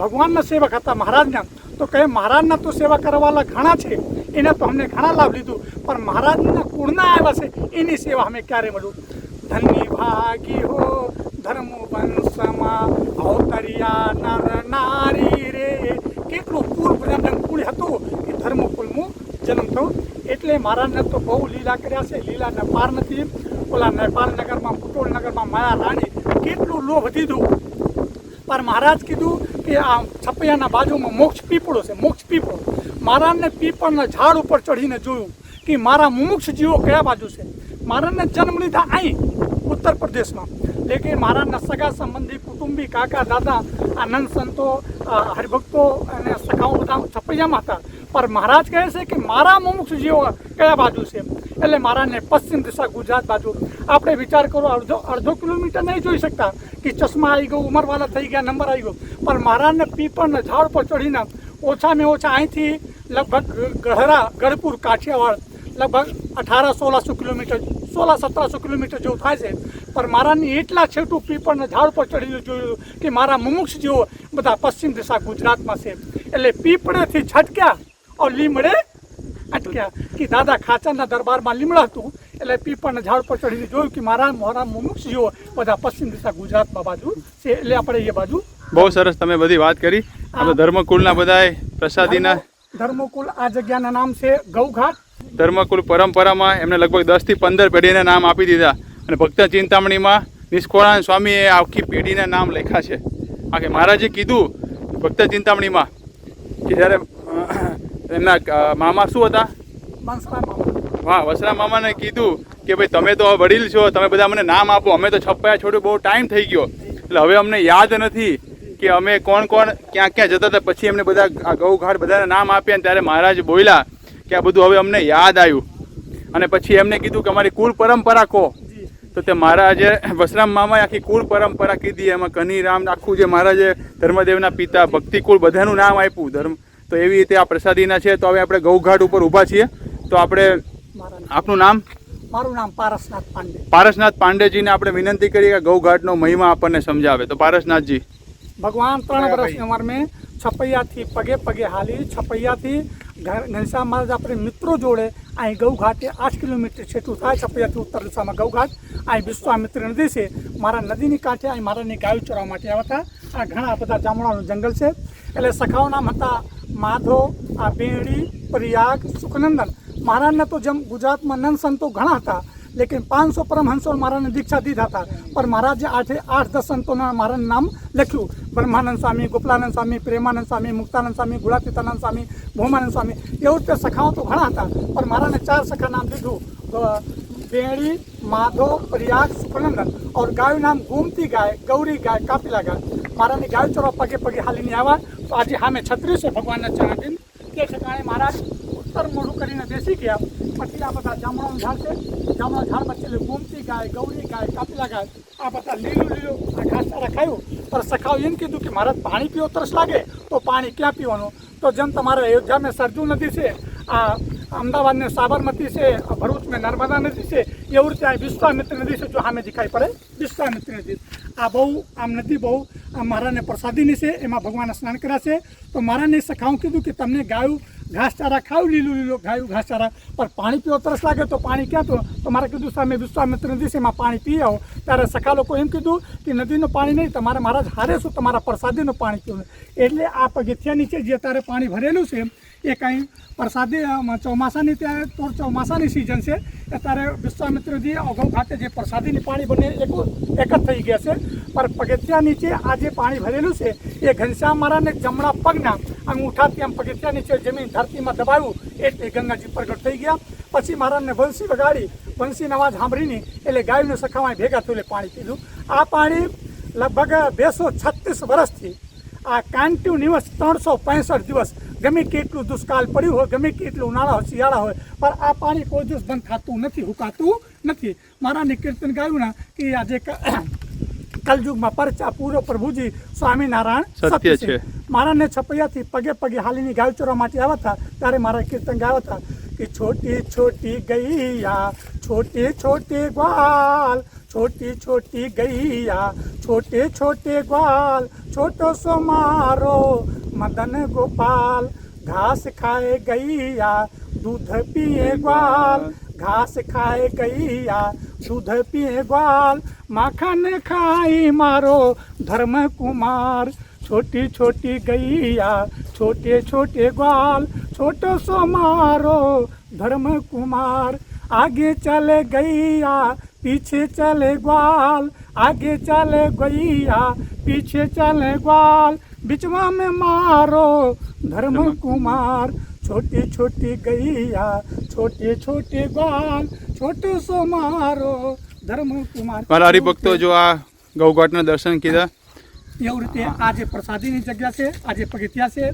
ભગવાનના સેવક હતા મહારાજના. તો કહે મહારાજના તો સેવા કરવાવાળા ઘણા છે, એને તો અમને ઘણા લાભ લીધું, પણ મહારાજના કુળના આવ્યા છે એની સેવા અમે ક્યારે મળ્યું? ધન્ય ભાગી હો ધર્મ વંશમાં અવતરિયા નર નારી રે. કેટલું કુળ કુળ હતું એ ધર્મકુળનું જન્મ થયો. એટલે મહારાજને તો બહુ લીલા કર્યા છે, લીલાને પાર નથી. ઓલા નેપાલ નગરમાં, પુટોળ નગરમાં માયા રાણી કેટલું લોભ દીધું, પણ મહારાજ કીધું કે આ છપૈયાના બાજુમાં મોક્ષ પીપળો છે, મોક્ષ પીપળો. મહારાજને પીપળના ઝાડ ઉપર ચડીને જોયું કે મારા મુમુક્ષ જીવો કયા બાજુ છે. મહારાજને જન્મ લીધા અહીં ઉત્તર પ્રદેશમાં, લેકિન મહારાજના સગા સંબંધી, કુટુંબી, કાકા, દાદા, આનંદ સંતો, હરિભક્તો અને સખાઓ બધા છપૈયામાં હતા. પણ મહારાજ કહે છે કે મારા મુમુક્ષ જીવો કયા બાજુ છે. એટલે મહારાજને પશ્ચિમ દિશા ગુજરાત બાજુ. આપણે વિચાર કરો, અડધો કિલોમીટર નહીં જોઈ શકતા કે ચશ્મા આવી ગયો, ઉંમરવાળા થઈ ગયા, નંબર આવી ગયો. પણ મહારાજને પીપળના ઝાડ પર ચડીને ઓછામાં ઓછા અહીંથી લગભગ ગઢપુર કાઠિયાવાડ લગભગ 1800-1600 કિલોમીટર, 1600-1700 કિલોમીટર જેવું થાય છે. પણ મહારાજની એટલા છેટું પીપળના ઝાડ પર ચડીને જોયું કે મારા મુમુક્ષ જેવો બધા પશ્ચિમ દિશા ગુજરાતમાં છે. એટલે પીપળેથી છટક્યા और લીમડે અટક્યા કે દાદા ખાચરના દરબારમાં લીમડા હતું. એટલે પીપળના ઝાડ પર ચડીને જોયું કે મારા મુમુક્ષ જેવો બધા પશ્ચિમ દિશા ગુજરાતમાં બાજુ છે. એટલે આપણે એ બાજુ. બહુ સરસ તમે બધી વાત કરી. આપણે ધર્મકુળના બધાય પ્રસાદીના ધર્મકુલ આ જગ્યાના નામ છે ગૌઘાટ. ધર્મકુલ પરંપરામાં એમને લગભગ 10 થી 15 પેઢીના નામ આપી દીધા. અને ભક્ત ચિંતામણીમાં નિષ્કોળાનંદ સ્વામીએ આખી પેઢીના નામ લખ્યા છે. આખે મહારાજે કીધું ભક્ત ચિંતામણીમાં કે જ્યારે એમના મામા શું હતા, વાહ, વસરા મામાને કીધું કે ભાઈ તમે તો વડીલ છો, તમે બધા મને નામ આપો, અમે તો છપ્પાયા છોડ્યું, બહુ ટાઈમ થઈ ગયો, એટલે હવે અમને યાદ નથી કે અમે કોણ કોણ ક્યાં ક્યાં જતા હતા. પછી એમને બધા આ ગૌઘાટ બધાના નામ આપ્યા. ત્યારે મહારાજ બોલ્યા કે આ બધું હવે અમને યાદ આવ્યું. અને પછી એમને કીધું કે અમારી કુળ પરંપરા કહો. તો તે મહારાજે વસરામ મામાએ આખી કુળ પરંપરા કીધી. એમાં કનીરામ આખું જે મહારાજે ધર્મદેવના પિતા ભક્તિકુળ બધાનું નામ આપ્યું ધર્મ. તો એવી રીતે આ પ્રસાદીના છે. તો હવે આપણે ગૌઘાટ ઉપર ઊભા છીએ. તો આપણે આપનું નામ? મારું નામ પારસનાથ પાંડે. પારસનાથ પાંડેજીને આપણે વિનંતી કરીએ કે ગૌઘાટનો મહિમા આપણને સમજાવે. તો પારસનાથજી, ભગવાન 3 વર્ષની ઉંમરમાં છપૈયાથી પગે પગે હાલી, છપૈયાથી ઘનશ્યામ મહારાજ આપણે મિત્રો જોડે અહીં ગૌઘાટે 8 કિલોમીટર છેટું થાય. છપૈયાથી ઉત્તર દિશામાં ગૌઘાટ. અહીં વિશ્વામિત્ર નદી છે. મારા નદીની કાંઠે અહીં મારાની ગાયો ચરાવવા માટે આવ્યા હતા. આ ઘણા બધા જામડાનું જંગલ છે. એટલે સખાઓ નામ હતા માધો, આ બેડી, પ્રયાગ, સુખનંદન. મહારાજને તો જેમ ગુજરાતમાં નંદ સંતો ઘણા હતા, લેકિન 500 પરમહંસો મહારાજને દીક્ષા દીધા હતા. પણ મહારાજે 8-10 સંતોના મહારાજનું નામ લખ્યું. બ્રહ્માનંદ સ્વામી, ગોપાલાનંદ સ્વામી, પ્રેમાનંદ સ્વામી, મુક્તાનંદ સ્વામી, ગુલાતીતાનંદ સ્વામી, ભૌમાનંદ સ્વામી, એવું રીતે સખાઓ તો ઘણા હતા. પણ મહારાજને 4 સખા નામ દીધું, બેડી, માધો, પ્રયાગ, સુખનંદન. और ગાયું નામ ગોમતી ગાય, ગૌરી ગાય, કાપિલા ગાય. મહારાજની ગાયો ચરવા પગે પગે હાલીને આવ્યા. તો આજે સામે છત્રી છે ભગવાનના જન્મદિન. તે ઠેકાણે મહારાજ ઉત્તર મોઢું કરીને બેસી ગયા. પછી આ બધા જામડાનું ઝાડ છે. જામડા ઝાડ વચ્ચે ગોમતી ગાય, ગૌરી ગાય, કાપિલા ગાય, આ બધા લીલું આ ઘાસ રખાયું. પણ સખાઓ એમ કીધું કે મહારાજ પાણી પીવો તરસ લાગે તો પાણી ક્યાં પીવાનું? તો જેમ તમારે અયોધ્યામાં સરજુ નદી છે, अहमदाबाद में साबरमती से भरूच में नर्मदा नदी से एवं रीते विश्वामित्र नदी से जो हमें दिखाई पड़े विश्वामित्र नदी आ बहु आम नदी बहु महाराज ने प्रसादी से एम भगवान स्नान कर्या से तो महाराज ने सखाऊँ कीधु कि तमने गायु घास चारा खाऊ लीलू लीलो गायु घास चारा पर पानी पीवा तरस लागे तो पानी क्या तो मारे कीधु सामे विश्वामित्र नदी से पानी पी आओ त्यारे सखा लोग एम कीधु कि नदीનું પાણી નહીં તમારે મહારાજ હારે શું તમારા પ્રસાદીનું પાણી પીવું એટલે આ પગથિયા નીચે જે અત્યારે પાણી ભરેલું છે એ કાંઈ પ્રસાદી ચોમાસાની ત્યારે તો ચોમાસાની સિઝન છે અત્યારે વિશ્વામિત્રજી અગાઉ ખાતે જે પ્રસાદીની પાણી બને એક જ થઈ ગયા છે પર પગથિયા નીચે આ જે પાણી ભરેલું છે એ ઘનશ્યામ મહારાજને જમણા પગના અંગૂઠાથી આમ પગથિયા નીચે જમીન ધરતીમાં દબાવ્યું એટલે ગંગાજી પ્રગટ થઈ ગયા પછી મહારાજને વંશી વગાડી વંશીનો અવાજ સાંભળીને એટલે ગાયને સખામાં ભેગા થયું પાણી પીધું આ પાણી લગભગ 236 વર્ષથી આ કન્ટિન્યુઅસ 365 દિવસ ગમે કેટલું દુષ્કાળ પડ્યું હોય ગમે કેટલું ઉનાળા હોય શિયાળા હોય પણ આ પાણી કોઈ દિવસ બંધ થતું નથી હુકાતું નથી મહારાજને કીર્તન ગાયું ને કે આજે કલયુગમાં પરચા પૂરો પ્રભુજી સ્વામિનારાયણ સત્ય છે મહારાજને છપૈયાથી પગે પગે હાલીની ગાય ચોરવા માટે આવ્યા હતા ત્યારે મારા કીર્તન ગાયા હતા कि छोटी छोटी गैया छोटे छोटे ग्वाल छोटी छोटी गैया छोटे छोटे ग्वाल छोटो सो मारो मदन गोपाल घास खाए गैया दूध पिए ग्वाल घास खाए गैया दूध पिए ग्वाल माखन खाई मारो धर्म कुमार छोटी छोटी गैया छोटे छोटे ग्वाल छोटो सो मारो धर्म कुमार आगे चले गैया पीछे चले ग्वाल आगे चले गैया पीछे चले ग्वाल बिचवा में मारो धर्म कुमार छोटी छोटी गैया छोटे छोटे ग्वाल छोटो सो मारो धर्म कुमार મારા હરિભક્તો જો આ ગૌઘાટના દર્શન કીધા એવું રીતે આ જે પ્રસાદીની જગ્યા છે આ જે પગથિયા છે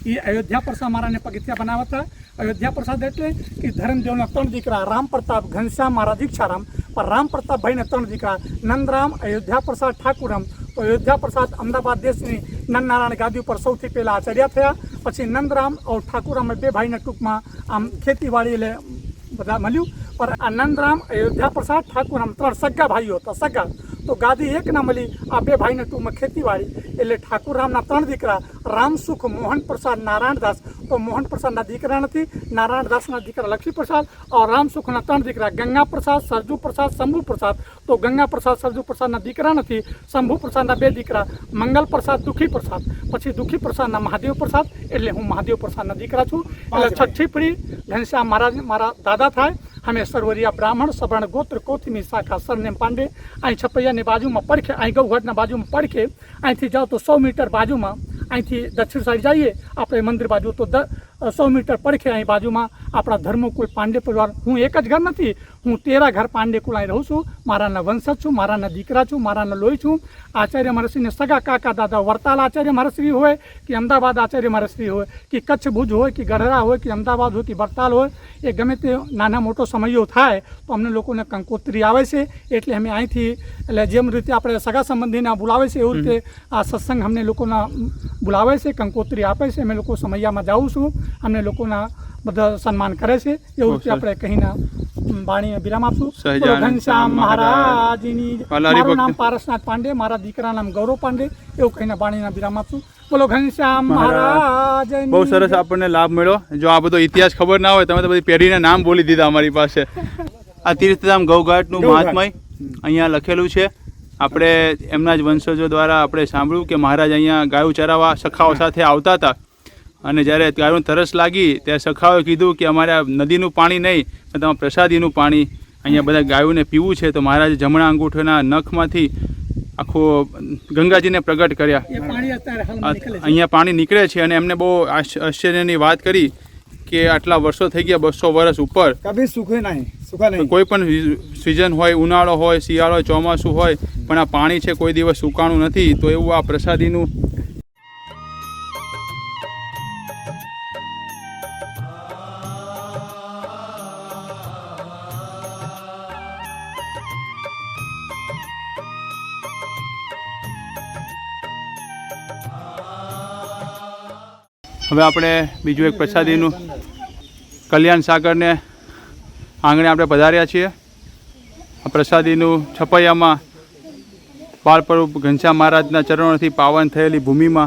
એ અયોધ્યા પ્રસાદ મહારાજને પગથિયા બનાવ્યા હતા અયોધ્યા પ્રસાદ એટલે કે ધર્મદેવના 3 દીકરા રામ પ્રતાપ ઘનશ્યામ મહારાજ દીક્ષારામ પણ રામ પ્રતાપ ભાઈને 3 દીકરા નંદરામ અયોધ્યા પ્રસાદ ઠાકુરમ તો અયોધ્યા પ્રસાદ અમદાવાદ દેશની નંદનારાયણ ગાદી ઉપર સૌથી પહેલાં આચાર્ય થયા પછી નંદરામ और ઠાકુરમ બે ભાઈને ટૂંકમાં આમ ખેતીવાડી એટલે બધા મળ્યું पर नंदराम अयोध्या प्रसाद ठाकुरम 3 सग्गा भाईओ था सग्गा तो गादी एक ना मળી आ बे भाई ने टू में खेतीवाड़ी એટલે ઠાકુરરામના 3 દીકરા રામસુખ મોહન પ્રસાદ નારાયણદાસ તો મોહન પ્રસાદના દીકરા નથી નારાયણદાસના દીકરા લક્ષ્મી પ્રસાદ और રામસુખના 3 દીકરા ગંગા પ્રસાદ સરજુ પ્રસાદ શંભુ પ્રસાદ તો ગંગા પ્રસાદ સરજુ પ્રસાદના દીકરા નથી શંભુ પ્રસાદના 2 દીકરા મંગલ પ્રસાદ દુખી પ્રસાદ પછી દુખી પ્રસાદના મહાદેવ પ્રસાદ એટલે હું મહાદેવ પ્રસાદના દીકરા છું એટલે છઠ્ઠી પીઢી ઘનશ્યામ મહારાજ મારા દાદા થાય हमें सरवरिया ब्राह्मण सवर्ण गोत्र कोथिमी शाखा सरनेम पांडे अँ छपैया ने बाजू में पड़खे अँ गौघाट बाजू में पड़खे अँ थी जाओ तो 100 मीटर बाजू में अँ थी दक्षिण साइड जाइए अपने मंदिर बाजू तो 100 मीटर पड़खे अँ बाजू में अपना धर्मकुल पांडे परिवार हूँ एक ज घर नहीं हूँ 13 घर पांडे कुल अँ रहूँ छूँ माराना वंशज छूँ माराना दीकरा छूँ माराना लोही छूँ आचार्य महर्षि ने सगा काका दादा वरताल आचार्य महर्षि होय कि अमदावाद आचार्य महर्षि होय कि कच्छ भुज होय कि गढ़ड़ा होय कि अमदावाद होय कि वरताल होय ए गमे ते नाना मोटो समयो थाय तो अमने लोकोने कंकोत्री आवे छे एटले अमे અહીંથી એટલે જેમ રીતે આપણે સગા સંબંધીને બોલાવે છે એવું રીતે આ સત્સંગ અમને લોકોના બોલાવે છે કંકોત્રી આપે છે અમે લોકો સમયમાં જાઉં છું અમને લોકોના બધા સન્માન કરે છે એવું રીતે આપણે કહીને વાણીને વિરામ આપશું ઘનશ્યામ મહારાજની મારું નામ પારસનાથ પાંડે મારા દીકરા નામ ગૌરવ પાંડે એવું કહીને વાણીના વિરામ આપશું બોલો ઘનશ્યામ મહારાજ બહુ સરસ આપણને લાભ મળ્યો જો આ બધો ઇતિહાસ ખબર ના હોય તમે તો બધી પેઢીના નામ બોલી દીધા અમારી પાસે આ તીર્થધામ ગૌઘાટનું મહાત્મય અહીંયા લખેલું છે આપણે એમના જ વંશજો દ્વારા આપણે સાંભળ્યું કે મહારાજ અહીંયા ગાયો ચરાવવા સખાઓ સાથે આવતા હતા અને જ્યારે ગાયોને તરસ લાગી ત્યારે સખાઓએ કીધું કે અમારે નદીનું પાણી નહીં પણ તમારે પ્રસાદીનું પાણી અહીંયા બધા ગાયોને પીવું છે તો મહારાજે જમણા અંગૂઠાના નખમાંથી આખો ગંગાજીને પ્રગટ કર્યા અહીંયા પાણી નીકળે છે અને એમને બહુ આશ્ચર્યની વાત કરી કે આટલા વર્ષો થઈ ગયા 200 વર્ષ ઉપર કભી સૂખે નહીં સૂખા નહીં કોઈ પણ સિઝન હોય ઉનાળો હોય શિયાળો ચોમાસું હોય પણ આ પાણી છે કોઈ દિવસ સુકાણું નથી તો એવું આ પ્રસાદીનું હવે આપણે બીજું એક પ્રસાદીનું કલ્યાણ સાગરને આંગણે આપણે પધાર્યા છીએ. આ પ્રસાદીનું છપૈયામાં બાળસ્વરૂપ ઘનશ્યામ મહારાજના ચરણોથી પાવન થયેલી ભૂમિમાં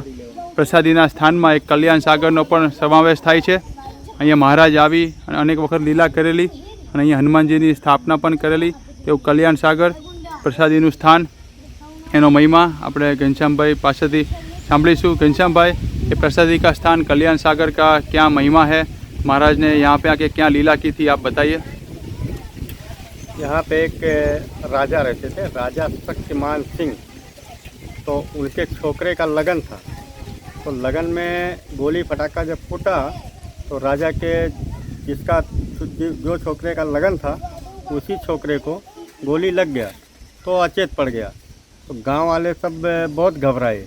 પ્રસાદીના સ્થાનમાં એક કલ્યાણ સાગરનો પણ સમાવેશ થાય છે. અહીંયા મહારાજ આવી અને અનેક વખત લીલા કરેલી અને અહીંયા હનુમાનજીની સ્થાપના પણ કરેલી તેવું કલ્યાણ સાગર પ્રસાદીનું સ્થાન, એનો મહિમા આપણે घनश्यामભાई પાસેથી સાંભળીશું. घनश्यामભાई, ये प्रसादी का स्थान कल्याण सागर का क्या महिमा है? महाराज ने यहाँ पे आके क्या लीला की थी, आप बताइए. यहाँ पे एक राजा रहते थे, राजा शक्तिमान सिंह. तो उनके छोकरे का लगन था. तो लगन में गोली फटाका जब फूटा तो राजा के जिसका जो छोकरे का लगन था उसी छोकरे को गोली लग गया तो अचेत पड़ गया. तो गांव वाले सब बहुत घबराए,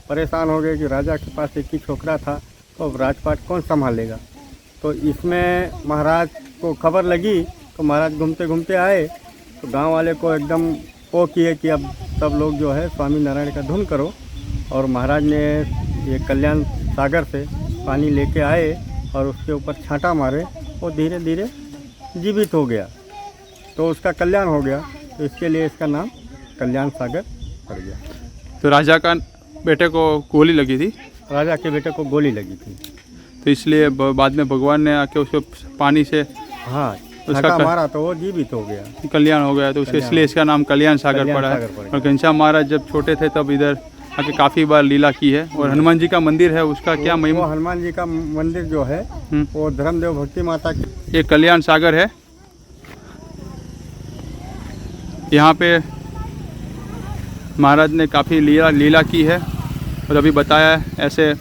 परेशान हो गए कि राजा के पास एक ही छोकरा था तो अब राजपाट कौन संभालेगा. तो इसमें महाराज को खबर लगी तो महाराज घूमते घूमते आए तो गांव वाले को एकदम वो किए कि अब सब लोग जो है स्वामी नारायण का धुन करो. और महाराज ने ये कल्याण सागर से पानी लेके आए और उसके ऊपर छांटा मारे, वो धीरे धीरे जीवित हो गया तो उसका कल्याण हो गया. तो इसके लिए इसका नाम कल्याण सागर पड़ गया. तो राजा का बेटे को गोली लगी थी, राजा के बेटे को गोली लगी थी तो इसलिए बाद में भगवान ने आके उसको पानी से हाँ उसका छांटा मारा तो वो जीवित हो गया. कल्याण हो गया, तो उसके इसलिए इसका नाम कल्याण सागर कल्याण पड़ा है. सागर पड़ा. और घनश्याम महाराज जब छोटे थे तब इधर आके काफ़ी बार लीला की है. और हनुमान जी का मंदिर है, उसका क्या वो महिमा? हनुमान जी का मंदिर जो है वो धर्मदेव भक्ति माता की. ये कल्याण सागर है. यहाँ पे महाराज ने काफ़ी लीला की है. और अभी बताया है ऐसे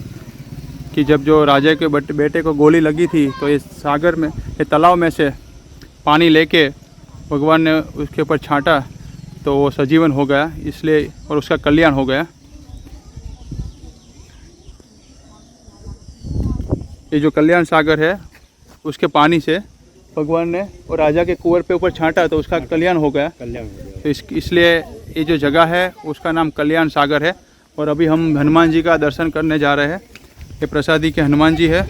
कि जब जो राजा के बेटे को गोली लगी थी तो इस सागर में, ये तालाब में से पानी लेके भगवान ने उसके ऊपर छांटा तो वो सजीवन हो गया, इसलिए और उसका कल्याण हो गया. ये जो कल्याण सागर है उसके पानी से भगवान ने और राजा के कुंवर पे ऊपर छांटा तो उसका कल्याण हो गया. कल्याण हो गया. तो इसलिए ये जो जगह है उसका नाम कल्याण सागर है. और अभी हम हनुमान जी का दर्शन करने जा रहे हैं. ये प्रसादी के हनुमान जी है,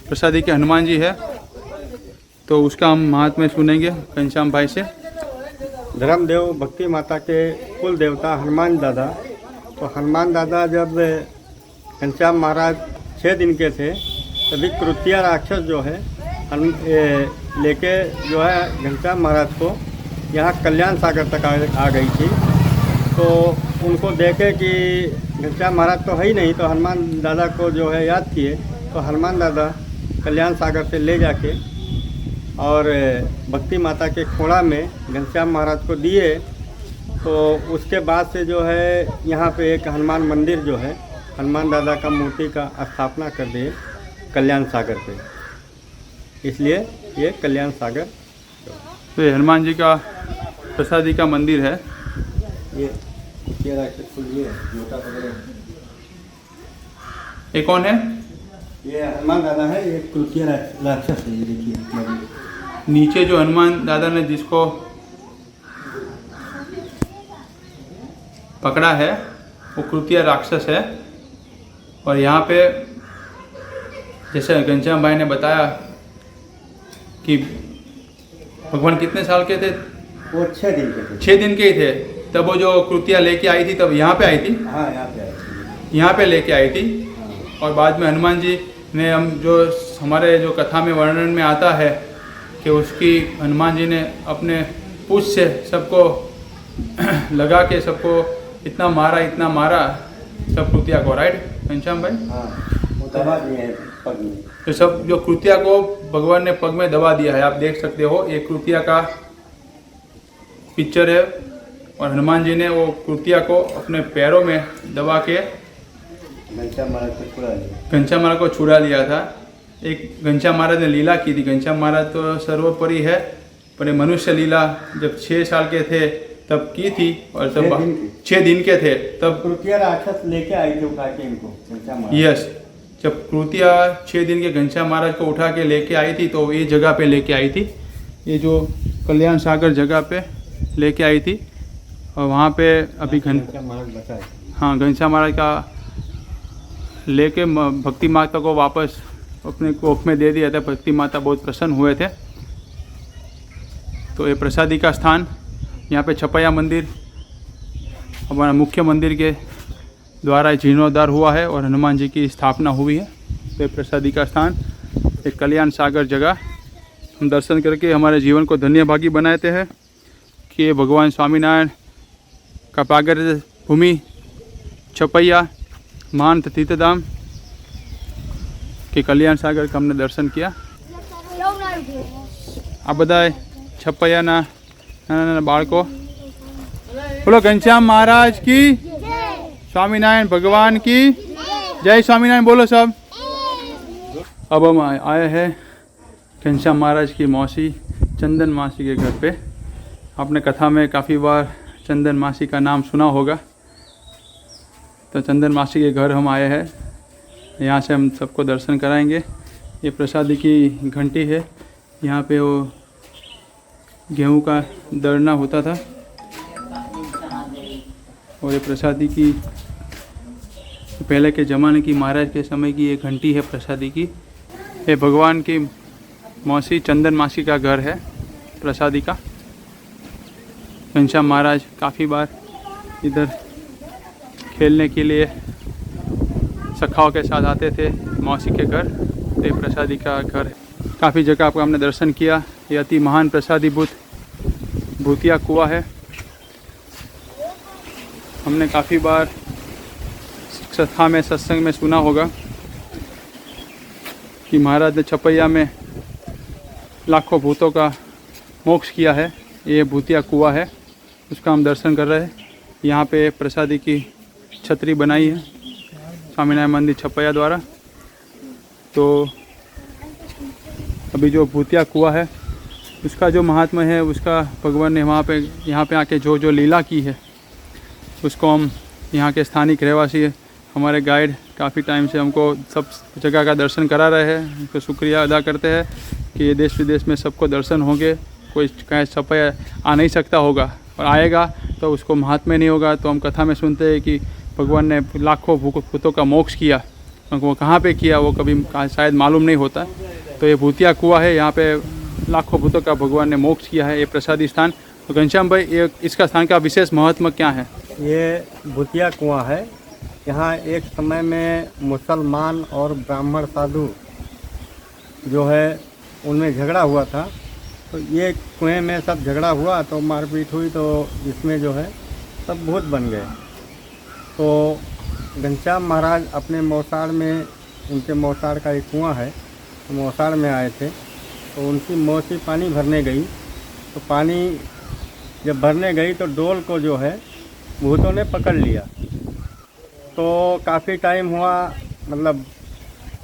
प्रसादी के हनुमान जी है. तो उसका हम महात्म्य सुनेंगे घनश्याम भाई से. धर्मदेव भक्ति माता के कुल देवता हनुमान दादा. तो हनुमान दादा जब घनश्याम महाराज 6 दिन के थे तभी कृत्या राक्षस जो है लेके जो है घनश्याम महाराज को यहाँ कल्याण सागर तक आ गई थी. तो उनको देखे कि घनश्याम महाराज तो है ही नहीं, तो हनुमान दादा को जो है याद किए. तो हनुमान दादा कल्याण सागर से ले जाके और भक्ति माता के खोड़ा में घनश्याम महाराज को दिए. तो उसके बाद से जो है यहाँ पे एक हनुमान मंदिर जो है हनुमान दादा का मूर्ति का स्थापना कर दिए कल्याण सागर पे, इसलिए ये कल्याण सागर. तो ये हनुमान जी का प्रसादी का मंदिर है. ये ये कौन है? ये हनुमान दादा है, ये कृत्या राक्षस है. ये देखिए नीचे जो हनुमान दादा ने जिसको पकड़ा है वो कृत्या राक्षस है. और यहाँ पे जैसे घनश्याम भाई ने बताया कि भगवान कितने साल के थे? वो 6 दिन के थे. 6 दिन के ही थे तब वो जो कृत्या लेके आई थी तब यहाँ पे आई थी. हाँ यहाँ पे आई थी. यहाँ पे लेके आई थी. और बाद में हनुमान जी ने हम जो हमारे जो कथा में वर्णन में आता है कि उसकी हनुमान जी ने अपने पूछ से सबको लगा के सबको इतना मारा सब कृत्या को. राइट घनश्याम भाई? हाँ वो दबा दिए हैं पग में. तो सब जो कृत्या को भगवान ने पग में दबा दिया है, आप देख सकते हो. ये कृत्या का पिक्चर है और हनुमान जी ने वो कृत्या को अपने पैरों में दबा के घनश्याम महाराज को छुड़ा लिया. घनश्याम महाराज को छुड़ा लिया था. एक घनश्याम महाराज ने लीला की थी. घनश्याम महाराज तो सर्वोपरि है, पर ये मनुष्य लीला जब 6 साल के थे तब की थी. और तब 6 दिन के थे तब कृत्या राक्षस लेके आई थी उठा के इनको घनश्याम महाराज. यस, जब कृत्या 6 दिन के घनश्याम महाराज को उठा के लेके आई थी तो ये जगह पे लेके आई थी. ये जो कल्याण सागर जगह पे लेके आई थी. और वहाँ पे अभी घनश्याम महाराज बचाए. हाँ, घनश्याम महाराज का लेके भक्ति माता को वापस अपने कोख में दे दिया था। भक्ति माता बहुत प्रसन्न हुए थे। तो ये प्रसादी का स्थान, यहाँ पे छपैया मंदिर हमारा मुख्य मंदिर के द्वारा जीर्णोद्धार हुआ है और हनुमान जी की स्थापना हुई है। तो ये प्रसादी का स्थान, एक कल्याण सागर जगह हम दर्शन करके हमारे जीवन को धन्य भागी बनाते हैं कि ये भगवान स्वामीनारायण का पागर भूमि छपैया महान तीर्थधाम के कल्याण सागर का हमने दर्शन किया। आ बधाय छपैयाना नाना नाना बाळको बोलो घनश्याम महाराज की, स्वामीनारायण भगवान की जय। स्वामीनारायण बोलो सब। अब हम आए हैं घनश्याम महाराज की मौसी चंदन मासी के घर पे। आपने कथा में काफ़ी बार चंदन मासी का नाम सुना होगा। तो चंदन मासी के घर हम आए हैं, यहाँ से हम सबको दर्शन कराएंगे। ये प्रसादी की घंटी है, यहाँ पे वो गेहूं का दरना होता था और ये प्रसादी की पहले के ज़माने की, महाराज के समय की ये घंटी है प्रसादी की। ये भगवान की मौसी चंदन मासी का घर है प्रसादी का। घनश्याम महाराज काफ़ी बार इधर खेलने के लिए सखाओं के साथ आते थे मौसी के घर। ये प्रसादी का घर है। काफ़ी जगह आपका हमने दर्शन किया। ये अति महान प्रसादी भूतिया कुआं है। हमने काफ़ी बार कथा में, सत्संग में सुना होगा कि महाराज ने छपैया में लाखों भूतों का मोक्ष किया है। ये भूतिया कुआं है, उसका हम दर्शन कर रहे हैं। यहाँ पे प्रसादी की छतरी बनाई है स्वामीनारायण मंदिर छपैया द्वारा। तो अभी जो भूतिया कुआं है उसका जो महात्मा है, उसका भगवान ने वहाँ पे यहाँ पे आके जो लीला की है उसको हम यहाँ के स्थानिक रहवासी हमारे गाइड काफ़ी टाइम से हमको सब जगह का दर्शन करा रहे हैं। उनको शुक्रिया अदा करते हैं कि ये देश विदेश में सबको दर्शन होंगे। कोई कहीं छपैया आ नहीं सकता होगा और आएगा तो उसको महात्म्य नहीं होगा। तो हम कथा में सुनते हैं कि भगवान ने लाखों भूतों का मोक्ष किया, वो कहाँ पे किया वो कभी शायद मालूम नहीं होता। तो ये भूतिया कुआं है, यहाँ पे लाखों भूतों का भगवान ने मोक्ष किया है। ये प्रसादी स्थान। तो घनश्याम भाई, ये इसका स्थान का विशेष महत्व क्या है? ये भूतिया कुआं है। यहाँ एक समय में मुसलमान और ब्राह्मण साधु जो है उनमें झगड़ा हुआ था। तो ये कुएं में सब झगड़ा हुआ तो मारपीट हुई, तो इसमें जो है सब भूत बन गए। तो घनश्याम महाराज अपने मौसाड़ में, उनके मौसाड़ का एक कुआं है, तो मौसाड़ में आए थे। तो उनकी मौसी पानी भरने गई, तो पानी जब भरने गई तो डोल को जो है भूतों ने पकड़ लिया। तो काफ़ी टाइम हुआ, मतलब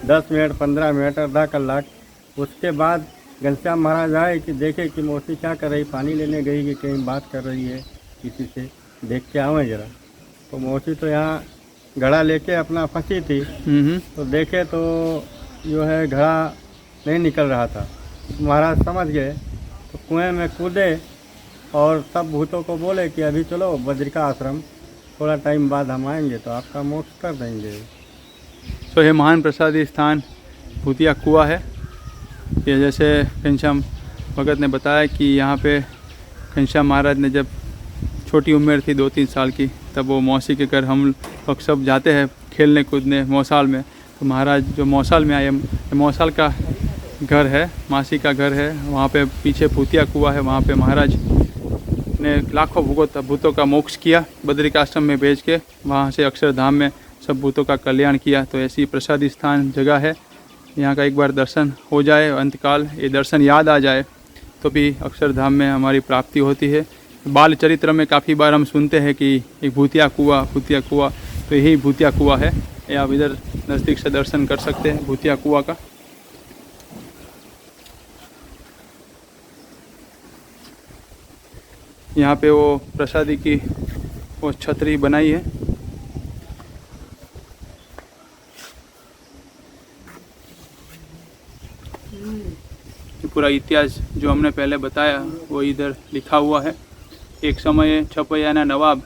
10 मिनट, 15 मिनट, आधा कलाक। उसके बाद घनश्याम महाराज आए कि देखे कि मौसी क्या कर रही, पानी लेने गई कि कहीं बात कर रही है किसी से, देख के आवें ज़रा। तो मौसी तो यहाँ घड़ा लेके अपना फंसी थी। तो देखे तो जो है घड़ा नहीं निकल रहा था। महाराज समझ गए, तो कुएं में कूदे और सब भूतों को बोले कि अभी चलो बद्रिका आश्रम, थोड़ा टाइम बाद हम आएंगे तो आपका मोक्ष कर देंगे। तो ये महान प्रसादी स्थान भूतिया कुआं है। ये जैसे घनश्याम भगत ने बताया कि यहाँ पे घनश्याम महाराज ने जब छोटी उम्र थी 2-3 साल की, तब वो मौसी के घर हम लोग सब जाते हैं खेलने कूदने मौसाल में। तो महाराज जो मौसाल में आए, मौसाल का घर है, मासी का घर है, वहाँ पे पीछे भूतिया कुआं है। वहाँ पे महाराज ने लाखों भूतों का मोक्ष किया, बद्रिका आश्रम में भेज के वहाँ से अक्षरधाम में सब भूतों का कल्याण किया। तो ऐसी प्रसादी स्थान जगह है, यहाँ का एक बार दर्शन हो जाए, अंतकाल ये दर्शन याद आ जाए तो भी अक्षरधाम में हमारी प्राप्ति होती है। बाल चरित्र में काफ़ी बार हम सुनते हैं कि एक भूतिया कुआं, तो यही भूतिया कुआं है। ये आप इधर नज़दीक से दर्शन कर सकते हैं भूतिया कुआं का। यहाँ पे वो प्रसादी की वो छतरी बनाई है। पूरा इतिहास जो हमने पहले बताया वो इधर लिखा हुआ है। एक समय छपैयाना नवाब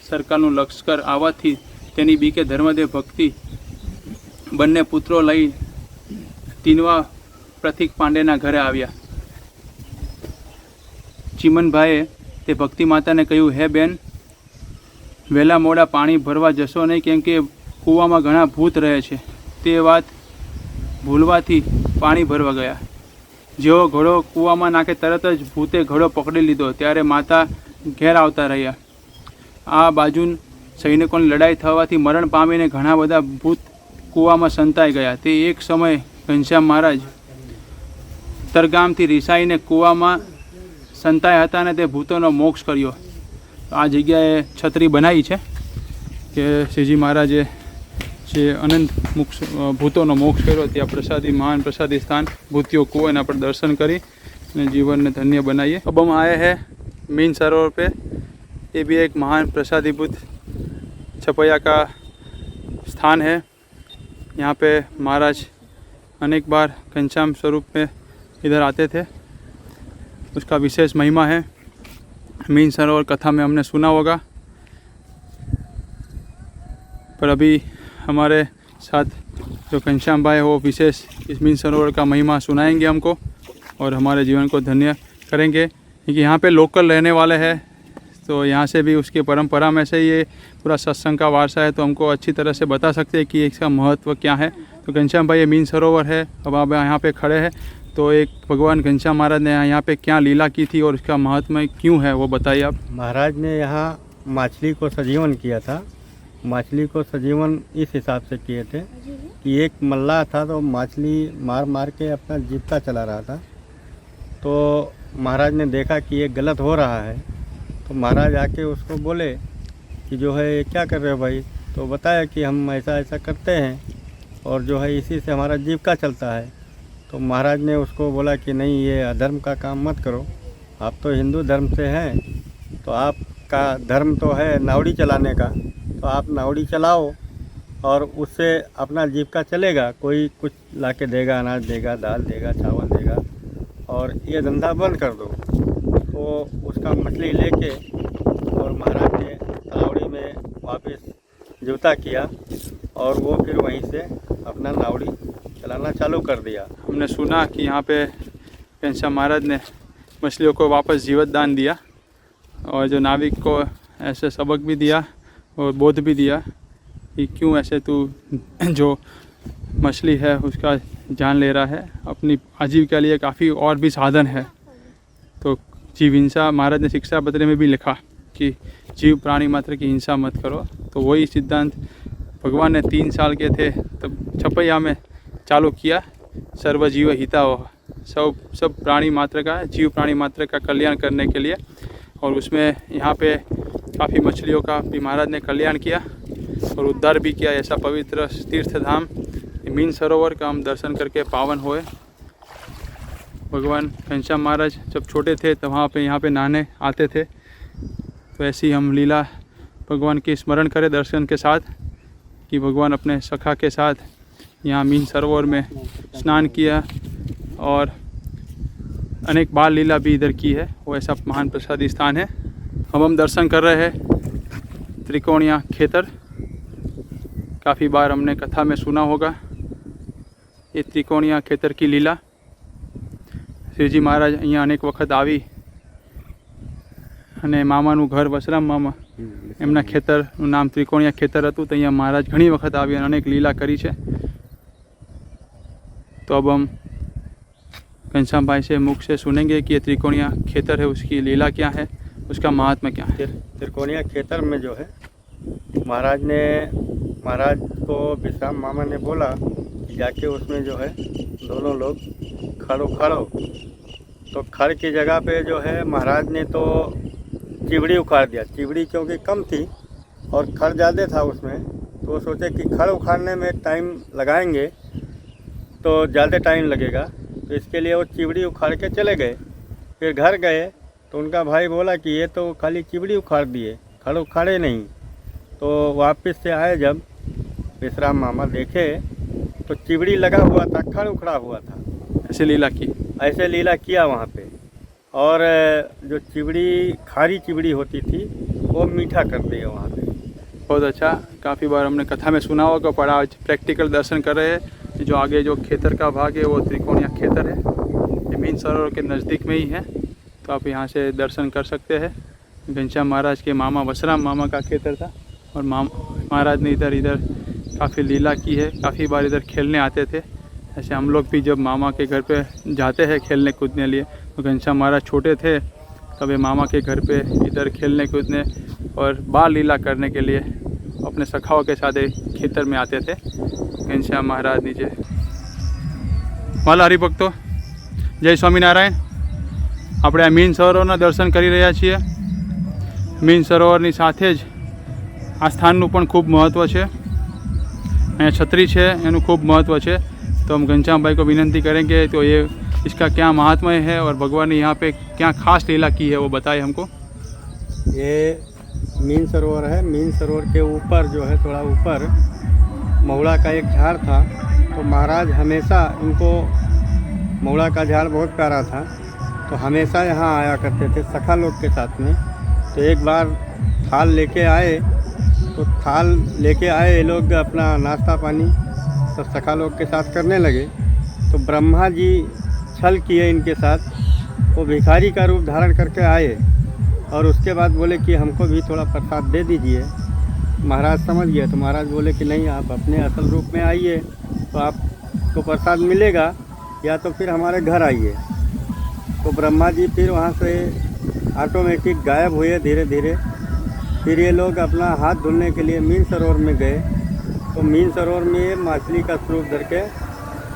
सरकारનું લશ્કર આવવાથી તેની બીકે ધર્મદેવ ભક્તિ બંને પુત્રો લઈ તીનવા પ્રતિક પાંડેના ઘરે આવ્યા. ચીમનભાઈએ તે ભક્તિ માતાને કહ્યું, હે બેન, વહેલા મોડા પાણી ભરવા જશો નહીં, કેમ કે કૂવામાં ઘણા ભૂત રહે છે. તે વાત ભૂલવાથી પાણી ભરવા ગયા. જેવો ઘડો કૂવામાં નાખે તરત જ ભૂતે ઘડો પકડી લીધો. ત્યારે માતા ઘેર આવતા રહ્યા. આ બાજુ સૈનિકોની લડાઈ થવાથી મરણ પામીને ઘણા બધા ભૂત કૂવામાં સંતાઈ ગયા. તે એક સમયે ઘનશ્યામ મહારાજ ઉત્તરગામથી રિસાઈને કૂવામાં સંતાયા હતા અને તે ભૂતોનો મોક્ષ કર્યો. આ જગ્યાએ છત્રી બનાવી છે કે શ્રીજી મહારાજે જે અનંત ભૂતોનો મોક્ષ કર્યો. ત્યાં પ્રસાદી, મહાન પ્રસાદી સ્થાન ભૂતિયો કૂવો, એના પર દર્શન કરી અને जीवन धन्य बनाइए. अब हम आए हैं मीन सरोवर पे. ये भी एक महान प्रसादीभूत छपैया का स्थान है. यहाँ पे महाराज अनेक बार घनश्याम स्वरूप में इधर आते थे. उसका विशेष महिमा है. मीन सरोवर कथा में हमने सुना होगा, पर अभी हमारे साथ जो घनश्याम भाई वो विशेष इस मीन सरोवर का महिमा सुनाएंगे हमको और हमारे जीवन को धन्य करेंगे. क्योंकि यहाँ पे लोकल रहने वाले हैं, तो यहाँ से भी उसकी परंपरा में से ये पूरा सत्संग का वारसा है, तो हमको अच्छी तरह से बता सकते हैं कि इसका महत्व क्या है. तो घनश्याम भाई, ये मीन सरोवर है. अब आप यहाँ पे खड़े हैं, तो एक भगवान घनश्याम महाराज ने यहाँ पे क्या लीला की थी और इसका महत्व क्यों है, वो बताइए आप. महाराज ने यहाँ मछली को सजीवन किया था. मछली को सजीवन इस हिसाब से किए थे कि एक मल्लाह था, तो मछली मार मार के अपना जीविका चला रहा था. तो महाराज ने देखा कि ये गलत हो रहा है, तो महाराज आके उसको बोले कि जो है ये क्या कर रहे हो भाई. तो बताया कि हम ऐसा ऐसा करते हैं और जो है इसी से हमारा जीविका चलता है. तो महाराज ने उसको बोला कि नहीं, ये अधर्म का काम मत करो. आप तो हिंदू धर्म से हैं, तो आपका धर्म तो है नावड़ी चलाने का, तो आप नावड़ी चलाओ और उससे अपना जीविका चलेगा. कोई कुछ लाके देगा, अनाज देगा, दाल देगा, चावल देगा, और ये धंधा बंद कर दो. तो उसका मछली लेके और महाराज ने नावड़ी में वापस जुता किया और वो फिर वहीं से अपना नावड़ी चलाना चालू कर दिया. हमने सुना कि यहाँ पे घनश्याम महाराज ने मछलियों को वापस जीवित दान दिया और जो नाविक को ऐसे सबक भी दिया और बोध भी दिया कि क्यों ऐसे तू जो मछली है उसका जान ले रहा है. अपनी आजीविका के लिए काफ़ी और भी साधन है. तो जीव हिंसा महाराज ने शिक्षा पत्र में भी लिखा कि जीव प्राणी मात्र की हिंसा मत करो. तो वही सिद्धांत भगवान ने 3 साल के थे तब छपैया में चालू किया. सर्वजीव हितावह, सब प्राणी मात्र का, जीव प्राणी मात्र का कल्याण करने के लिए. और उसमें यहाँ पे काफ़ी मछलियों का भी महाराज ने कल्याण किया और उद्धार भी किया. ऐसा पवित्र तीर्थ धाम मीन सरोवर का हम दर्शन करके पावन हुए. भगवान घनश्याम महाराज जब छोटे थे तो वहाँ पे यहाँ पे नहाने आते थे. तो ऐसी हम लीला भगवान की स्मरण करें दर्शन के साथ कि भगवान अपने सखा के साथ यहाँ मीन सरोवर में स्नान किया और अनेक बाल लीला भी इधर की है. वो ऐसा महान प्रसादी स्थान है. अब हम दर्शन कर रहे हैं त्रिकोणिया खेतर. काफ़ी बार हमने कथा में सुना होगा ये त्रिकोणिया खेतर की लीला. શ્રીજી મહારાજ અહીંયા અનેક વખત આવી અને મામાનું ઘર વસરામ મામા એમના ખેતરનું નામ ત્રિકોણિયા ખેતર હતું, તો અહીંયા મહારાજ ઘણી વખત આવી અને અનેક લીલા કરી છે. तो अब हम घनश्याम भाई से मुख से सुनेंगे कि ये त्रिकोणिया खेतर है, उसकी लीला क्या है, उसका महात्मा क्या है. त्रिकोणिया खेतर में जो है महाराज को विश्राम मामा ने बोला कि जाके उसमें जो है दोनों लोग खड़ो. तो खड़ की जगह पे जो है महाराज ने तो चिवड़ी उखाड़ दिया. चिवड़ी क्योंकि कम थी और खड़ ज़्यादा था उसमें, तो वो सोचे कि खड़ उखाड़ने में टाइम लगाएंगे तो ज़्यादा टाइम लगेगा, तो इसके लिए वो चिवड़ी उखाड़ के चले गए. फिर घर गए तो उनका भाई बोला कि ये तो खाली चिवड़ी उखाड़ दिए, खड़ उखाड़े नहीं. तो वापस से आए जब विश्राम मामा देखे तो चिवड़ी लगा हुआ था, खड़ उखड़ा हुआ था. ऐसे लीला किया वहाँ पे. और जो चिवड़ी खारी चिवड़ी होती थी वो मीठा कर दिया वहाँ पे. बहुत अच्छा. काफ़ी बार हमने कथा में सुना होगा, पर आज प्रैक्टिकल दर्शन कर रहे हैं. जो आगे जो खेतर का भाग है वो त्रिकोणीय खेतर है, ये मीन सरोवर के नज़दीक में ही है। तो आप यहाँ से दर्शन कर सकते हैं। घनश्याम महाराज के मामा वसराम मामा का खेतर था और महाराज ने इधर काफ़ी लीला की है, काफ़ी बार इधर खेलने आते थे। ऐसे हम लोग भी जब मामा के घर पे जाते हैं खेलने कूदने लिए, तो घनश्याम महाराज छोटे थे तब ये मामा के घर पे इधर खेलने कूदने और बाल लीला करने के लिए अपने सखाओं के साथ खेतर में आते थे घनश्याम महाराज नीचे। વાલા હરિભક્તો, જય સ્વામિનારાયણ। આપણે આ મીન સરોવરના દર્શન કરી રહ્યા છીએ। મીન સરોવરની સાથે જ આ સ્થાનનું પણ ખૂબ મહત્ત્વ છે। અહીંયા છત્રી છે એનું ખૂબ મહત્ત્વ છે। तो हम घनश्याम भाई को विनंती करेंगे तो ये इसका क्या महात्म्य है और भगवान ने यहाँ पे क्या खास लीला की है वो बताए हमको। ये मीन सरोवर है। मीन सरोवर के ऊपर जो है, थोड़ा ऊपर महुड़ा का एक झाड़ था। तो महाराज हमेशा इनको, महुड़ा का झाड़ बहुत प्यारा था, तो हमेशा यहाँ आया करते थे सखा लोग के साथ में। तो एक बार थाल लेके आए, तो थाल लेके आए ये लोग अपना नाश्ता पानी सब सखा लोग के साथ करने लगे। तो ब्रह्मा जी छल किए इनके साथ, वो भिखारी का रूप धारण करके आए और उसके बाद बोले कि हमको भी थोड़ा प्रसाद दे दीजिए। महाराज समझ गए, तो महाराज बोले कि नहीं, आप अपने असल रूप में आइए तो आपको प्रसाद मिलेगा, या तो फिर हमारे घर आइए। तो ब्रह्मा जी फिर वहाँ से ऑटोमेटिक गायब हुए धीरे धीरे। फिर ये लोग अपना हाथ धुलने के लिए मीन सरोवर में गए। तो मीन सरोवर में मछली का स्वरूप धर के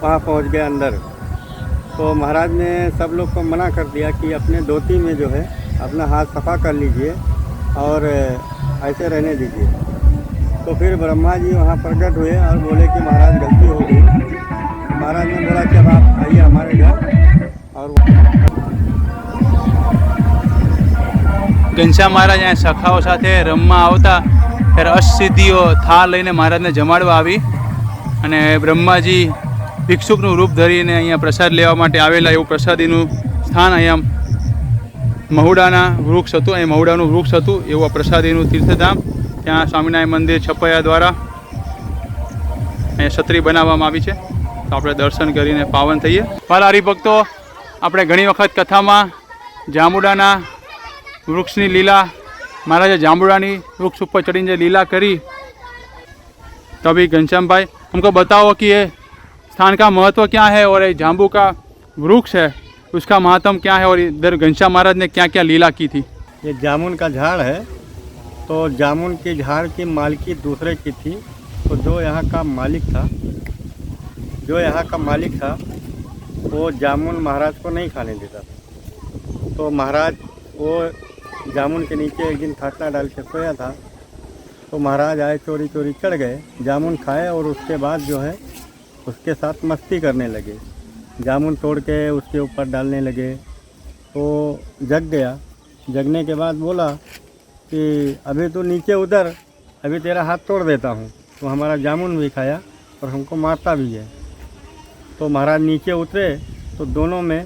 वहाँ पहुँच गए अंदर। तो महाराज ने सब लोग को मना कर दिया कि अपने धोती में जो है अपना हाथ सफ़ा कर लीजिए और ऐसे रहने दीजिए। तो फिर ब्रह्मा जी वहाँ प्रकट हुए और बोले कि महाराज गलती हो गई। महाराज ने बोला कि अब आप आइए हमारे घर। और ઘનશ્યામ મહારાજ અહીંયા સખાઓ સાથે રમવા આવતા ત્યારે અષ્ટસિદ્ધિઓ થાળ લઈને મહારાજને જમાડવા આવી અને બ્રહ્માજી ભિક્ષુકનું રૂપ ધરીને અહીંયા પ્રસાદ લેવા માટે આવેલા એવું પ્રસાદીનું સ્થાન અહીંયા મહુડાના વૃક્ષ હતું, અહીં મહુડાનું વૃક્ષ હતું એવું આ પ્રસાદીનું તીર્થધામ। ત્યાં સ્વામિનારાયણ મંદિર છપૈયા દ્વારા અહીંયા છત્રી બનાવવામાં આવી છે। તો આપણે દર્શન કરીને પાવન થઈએ। વાલા હરિભક્તો, આપણે ઘણી વખત કથામાં જાંબુડાના વૃક્ષની લીલા, महाराज जांबुड़ानी वृक्ष ऊपर चढ़ीने लीला करी, तो अभी घनश्याम भाई हमको बताओ कि ये स्थान का महत्व क्या है और ये जांबू का वृक्ष है उसका महत्व क्या है और इधर घनश्याम महाराज ने क्या क्या लीला की थी। ये जामुन का झाड़ है। तो जामुन के झाड़ की मालिकी दूसरे की थी। तो जो यहाँ का मालिक था वो जामुन महाराज को नहीं खाने देता था। तो महाराज वो जामुन के नीचे एक दिन खाटना डाल के सोया था। तो महाराज आए, चोरी चोरी चढ़ गए, जामुन खाए और उसके बाद जो है उसके साथ मस्ती करने लगे, जामुन तोड़ के उसके ऊपर डालने लगे। तो जग गया। जगने के बाद बोला कि अभी तो नीचे उतर, अभी तेरा हाथ तोड़ देता हूँ। तो हमारा जामुन भी खाया और हमको मारता भी है। तो महाराज नीचे उतरे तो दोनों में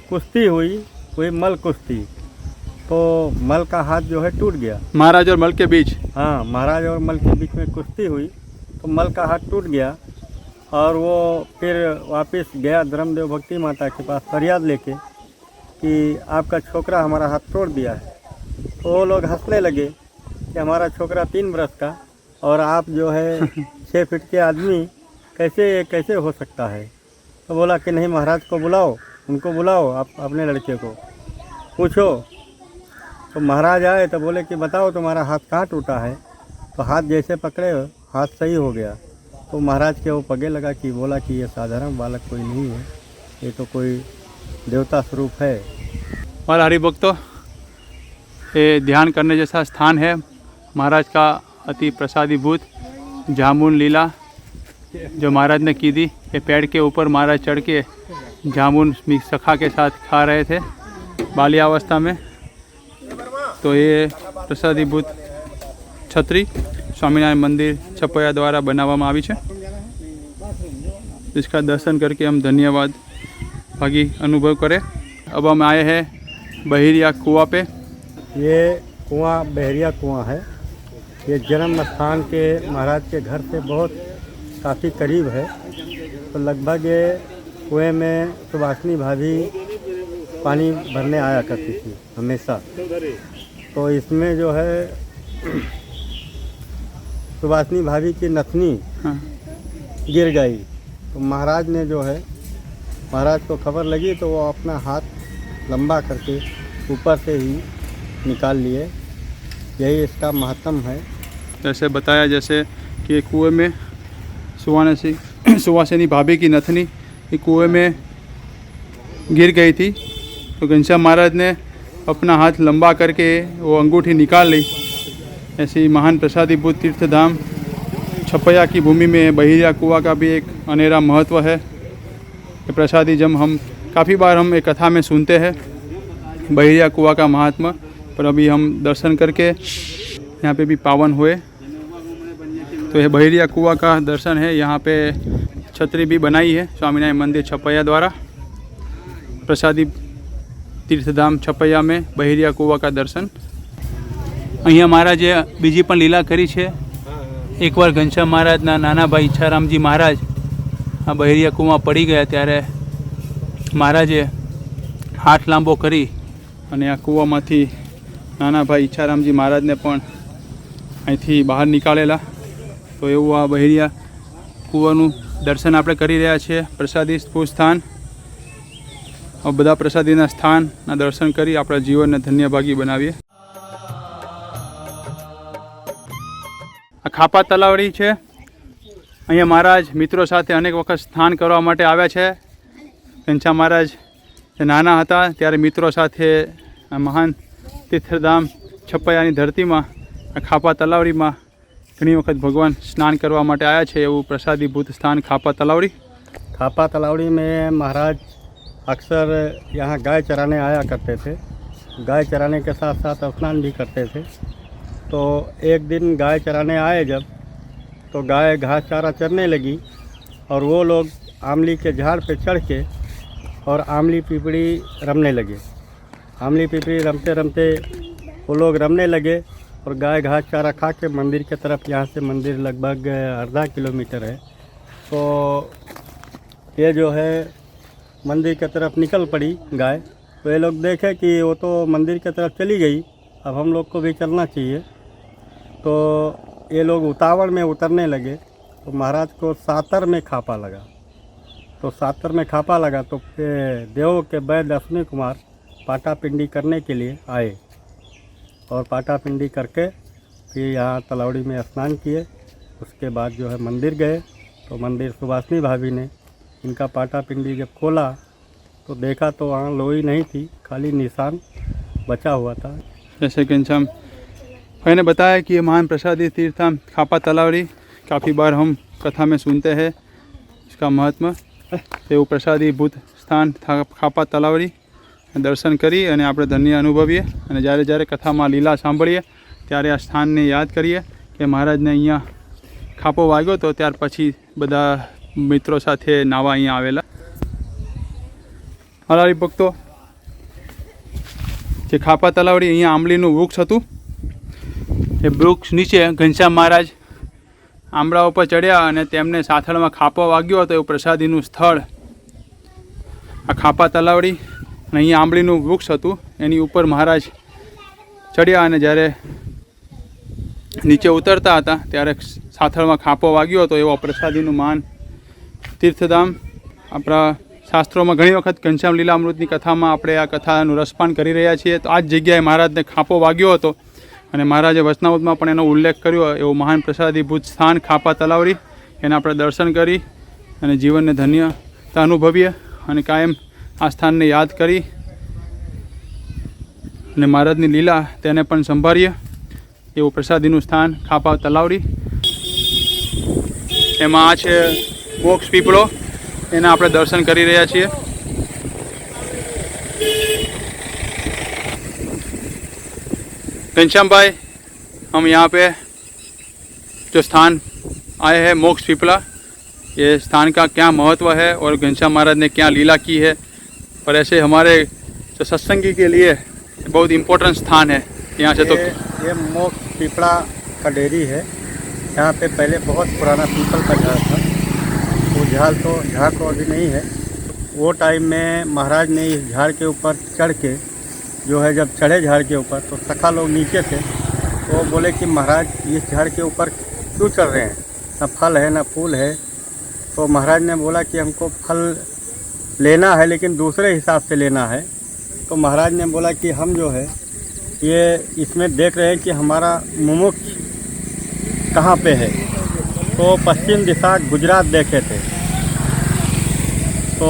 कुश्ती हुई मल कुश्ती। तो मल का हाथ जो है टूट गया, महाराज और मल के बीच। हाँ, महाराज और मल के बीच में कुश्ती हुई तो मल का हाथ टूट गया और वो फिर वापस गया धर्मदेव भक्ति माता के पास फरियाद लेके कि आपका छोकरा हमारा हाथ तोड़ दिया है। तो वो लोग हंसने लगे कि हमारा छोकरा 3 बरस का और आप जो है 6 फीट के आदमी, कैसे हो सकता है। तो बोला कि नहीं, महाराज को बुलाओ, उनको बुलाओ, आप अपने लड़के को पूछो। तो महाराज आए तो बोले कि बताओ तुम्हारा हाथ कहाँ टूटा है। तो हाथ जैसे पकड़े हाथ सही हो गया। तो महाराज के वो पगे लगा कि बोला कि ये साधारण बालक कोई नहीं है, ये तो कोई देवता स्वरूप है। और हरिभक्तों, ये ध्यान करने जैसा स्थान है। महाराज का अति प्रसादीभूत जामुन लीला जो महाराज ने की थी। ये पेड़ के ऊपर महाराज चढ़ के जामुन सखा के साथ खा रहे थे बाल्यावस्था में। तो ये प्रसादीभूत छत्री स्वामीनारायण मंदिर छपैया द्वारा बनावવામાં આવી છે। इसका दर्शन करके हम धन्यवाद भागी अनुभव करें। अब हम आए हैं बहिरिया कुआं पे। ये कुआं बहरिया कुआं है। ये जन्म स्थान के महाराज के घर से बहुत काफ़ी करीब है। तो लगभग ये कुएं में सुभाषनी भाभी पानी भरने आया करती थी हमेशा। तो इसमें जो है सुभाषनी भाभी की नथनी गिर गई। तो महाराज ने जो है, महाराज को खबर लगी तो वो अपना हाथ लंबा करके ऊपर से ही निकाल लिए। यही इसका महत्व है। जैसे बताया जैसे कि कुएं में सुवासिनी भाभी की नथनी कुएं में गिर गई थी, तो घनश्याम महाराज ने अपना हाथ लंबा करके वो अंगूठी निकाल ली। ऐसी महान प्रसादी भूत तीर्थ धाम छपैया की भूमि में बहिरिया कुआं का भी एक अनेरा महत्व है। ये प्रसादी जब हम काफ़ी बार हम एक कथा में सुनते हैं बहिरिया कुआं का महात्मा, पर अभी हम दर्शन करके यहाँ पे भी पावन हुए। तो यह बहिरिया कुआं का दर्शन है। यहाँ पे छतरी भी बनाई है स्वामीनारायण मंदिर छपैया द्वारा। प्रसादी तीर्थधाम छपैया में બહિરિયા કૂવા का દર્શન। અહીંયા મહારાજે બીજી પણ લીલા કરી છે। એકવાર ઘનશ્યામ મહારાજના નાના ભાઈ ઈચ્છારામજી મહારાજ આ બહિરિયા કૂવા પડી ગયા ત્યારે મહારાજે હાથ લાંબો કરી અને આ કૂવામાંથી નાના ભાઈ ઈચ્છારામજી મહારાજને પણ અહીંથી બહાર નીકાળેલા। તો એવું આ બહિરિયા કૂવાનું દર્શન આપણે કરી રહ્યા છીએ। પ્રસાદી સ્થાન બધા પ્રસાદીના સ્થાનના દર્શન કરી આપણા જીવનને ધન્યભાગી બનાવીએ। આ ખાપા તલાવડી છે। અહીંયા મહારાજ મિત્રો સાથે અનેક વખત સ્નાન કરવા માટે આવ્યા છે। ઘનશ્યામ મહારાજ નાના હતા ત્યારે મિત્રો સાથે આ મહાન તીર્થધામ છપૈયાની ધરતીમાં આ ખાપા તલાવડીમાં ઘણી વખત ભગવાન સ્નાન કરવા માટે આવ્યા છે। એવું પ્રસાદીભૂત સ્થાન ખાપા તલાવડી। खापा तलावड़ी में महाराज अक्सर यहाँ गाय चराने आया करते थे। गाय चराने के साथ साथ स्नान भी करते थे। तो एक दिन गाय चराने आए जब, तो गाय घास चारा चरने लगी और वो लोग आमली के झाड़ पे चढ़ के और आमली पिपड़ी रमने लगे। आमली पिपड़ी रमते रमते वो लोग रमने लगे और गाय घास चारा खा के मंदिर के तरफ, यहाँ से मंदिर लगभग आधा किलोमीटर है, तो ये जो है मंदिर की तरफ निकल पड़ी गाय। तो ये लोग देखे कि वो तो मंदिर की तरफ चली गई, अब हम लोग को भी चलना चाहिए। तो ये लोग उतावड़ में उतरने लगे तो महाराज को सातर में खापा लगा। तो सातर में खापा लगा तो देव के वैद्य अश्विनी कुमार पाटापिंडी करने के लिए आए और पाटापिंडी करके फिर यहाँ तलावड़ी में स्नान किए। उसके बाद जो है मंदिर गए तो मंदिर सुभाषनी भाभी ने इनका पाटापिंडी जब खोला तो देखा तो वहाँ लोई नहीं थी, खाली निशान बचा हुआ था। जैसे घनश्याम भाई ने बताया कि ये महान प्रसादी तीर्थधाम खापा तलावड़ी काफ़ी बार हम कथा में सुनते हैं इसका महत्व। तो प्रसादी भूत स्थान खापा तलावड़ी दर्शन करी અને આપણે ધન્ય અનુભવીએ અને જ્યારે જ્યારે કથામાં લીલા સાંભળીએ ત્યારે આ સ્થાનને યાદ કરીએ કે મહારાજને અહીંયા ખાપો વાગ્યો તો ત્યાર પછી બધા મિત્રો સાથે નાવા અહીંયા આવેલા। હલાળી ભક્તો જે ખાપા તલાવડી અહીંયા આંબલીનું વૃક્ષ હતું, એ વૃક્ષ નીચે ઘનશ્યામ મહારાજ આંબળા ઉપર ચડ્યા અને તેમને સાથળમાં ખાપો વાગ્યો હતો। એવું પ્રસાદીનું સ્થળ આ ખાપા તલાવડી અને અહીંયા આંબલીનું વૃક્ષ હતું, એની ઉપર મહારાજ ચડ્યા અને જ્યારે નીચે ઉતરતા હતા ત્યારે સાથળમાં ખાપો વાગ્યો હતો। એવો પ્રસાદીનું મહાન તીર્થધામ આપણા શાસ્ત્રોમાં ઘણી વખત ઘનશ્યામ લીલામૃતની કથામાં આપણે આ કથાનું રસપાન કરી રહ્યા છીએ। તો આ જ જગ્યાએ મહારાજને ખાપો વાગ્યો હતો અને મહારાજે વચનામૃતમાં પણ એનો ઉલ્લેખ કર્યો। એવું મહાન પ્રસાદીભૂત સ્થાન ખાપા તલાવડી, એના આપણે દર્શન કરી અને જીવનને ધન્યતા અનુભવીએ અને કાયમ આ સ્થાનને યાદ કરી અને મહારાજની લીલા તેને પણ સંભાળીએ। એવું પ્રસાદીનું સ્થાન ખાપા તલાવડી। એમાં આ છે મોક્ષ પીપળો, એના આપણે દર્શન કરી રહ્યા છીએ। घनश्याम भाई, हम यहाँ पे जो स्थान आए हैं मोक्ष पीपला, ये स्थान का क्या महत्व है और घनश्याम महाराज ने क्या लीला की है, और ऐसे हमारे जो सत्संगी के लिए बहुत इम्पोर्टेंट स्थान है। यहाँ से तो ये मोक्ष पीपड़ा का डेरी है। यहाँ पे पहले बहुत पुराना पीपल का झाड़ था। वो झाड़ तो अभी नहीं है। वो टाइम में महाराज ने इस झाड़ के ऊपर चढ़ के जो है, जब चढ़े झाड़ के ऊपर तो सखा लोग नीचे थे, तो वो बोले कि महाराज इस झाड़ के ऊपर क्यों चढ़ रहे हैं, ना फल है ना फूल है। तो महाराज ने बोला कि हमको फल लेना है लेकिन दूसरे हिसाब से लेना है। तो महाराज ने बोला कि हम जो है ये इसमें देख रहे हैं कि हमारा मुमुक्ष कहाँ पे है। तो पश्चिम दिशा गुजरात देखे थे। तो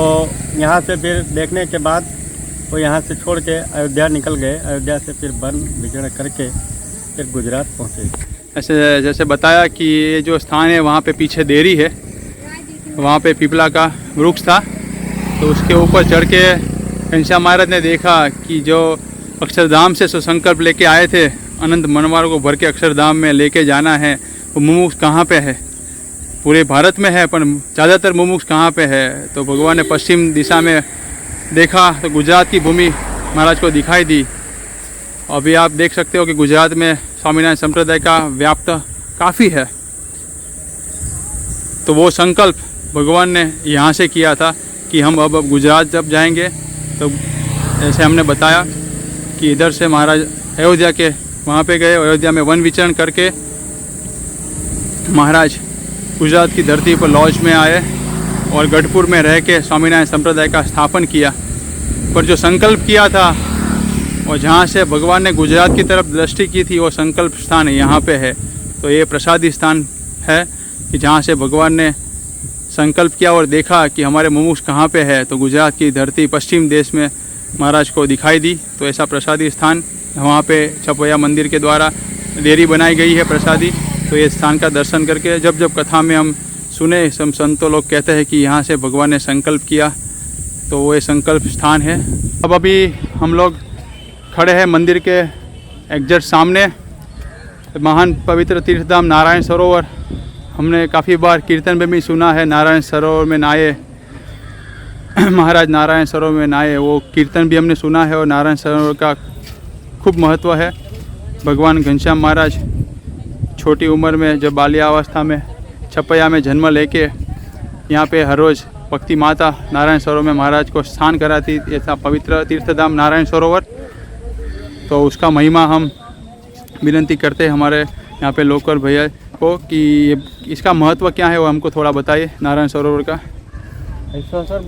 यहाँ से फिर देखने के बाद वो यहाँ से छोड़ के अयोध्या निकल गए। अयोध्या से फिर वन विजय करके फिर गुजरात पहुँचे। ऐसे जैसे बताया कि ये जो स्थान है वहाँ पे पीछे देरी है, वहाँ पे पीपला का वृक्ष था, तो उसके ऊपर चढ़ के घनश्याम महाराज ने देखा कि जो अक्षरधाम से संकल्प लेके आए थे, अनंत मनवारों को भर के अक्षरधाम में लेके जाना है, वो मुमुक्ष कहाँ पे है। पूरे भारत में है पर ज़्यादातर मुमुक्ष कहाँ पे है। तो भगवान ने पश्चिम दिशा में देखा तो गुजरात की भूमि महाराज को दिखाई दी। अभी आप देख सकते हो कि गुजरात में स्वामीनारायण संप्रदाय का व्याप्त काफ़ी है। तो वो संकल्प भगवान ने यहाँ से किया था कि हम अब गुजरात जब जाएंगे तो जैसे हमने बताया कि इधर से महाराज अयोध्या के वहाँ पे गए, अयोध्या में वन विचरण करके महाराज गुजरात की धरती पर लॉज में आए और गढ़पुर में रह के स्वामीनारायण संप्रदाय का स्थापन किया। पर जो संकल्प किया था और जहाँ से भगवान ने गुजरात की तरफ दृष्टि की थी, वो संकल्प स्थान यहाँ पे है। तो ये प्रसादी स्थान है कि जहाँ से भगवान ने संकल्प किया और देखा कि हमारे मुमुक्ष कहाँ पे है, तो गुजरात की धरती पश्चिम देश में महाराज को दिखाई दी। तो ऐसा प्रसादी स्थान वहाँ पे छपैया मंदिर के द्वारा देरी बनाई गई है प्रसादी। तो ये स्थान का दर्शन करके जब जब कथा में हम सुने, हम संतों लोग कहते हैं कि यहाँ से भगवान ने संकल्प किया, तो वो ये संकल्प स्थान है। अब अभी हम लोग खड़े हैं मंदिर के एग्जैक्ट सामने, महान पवित्र तीर्थधाम नारायण सरोवर। हमने काफ़ी बार कीर्तन में भी सुना है, नारायण सरोवर में नहाए महाराज, नारायण सरोवर में नहाए, वो कीर्तन भी हमने सुना है। और नारायण सरोवर का खूब महत्व है। भगवान घनश्याम महाराज छोटी उम्र में जब बाल्यावस्था में छपैया में जन्म लेके यहाँ पे हर रोज़ भक्ति माता नारायण सरोवर में महाराज को स्नान कराती, ऐसा पवित्र तीर्थधाम नारायण सरोवर। तो उसका महिमा हम विनती करते हैं हमारे यहाँ पे लोकल भैया को कि इसका महत्व क्या है, वो हमको थोड़ा बताइए नारायण सरोवर का। ऐसा सर,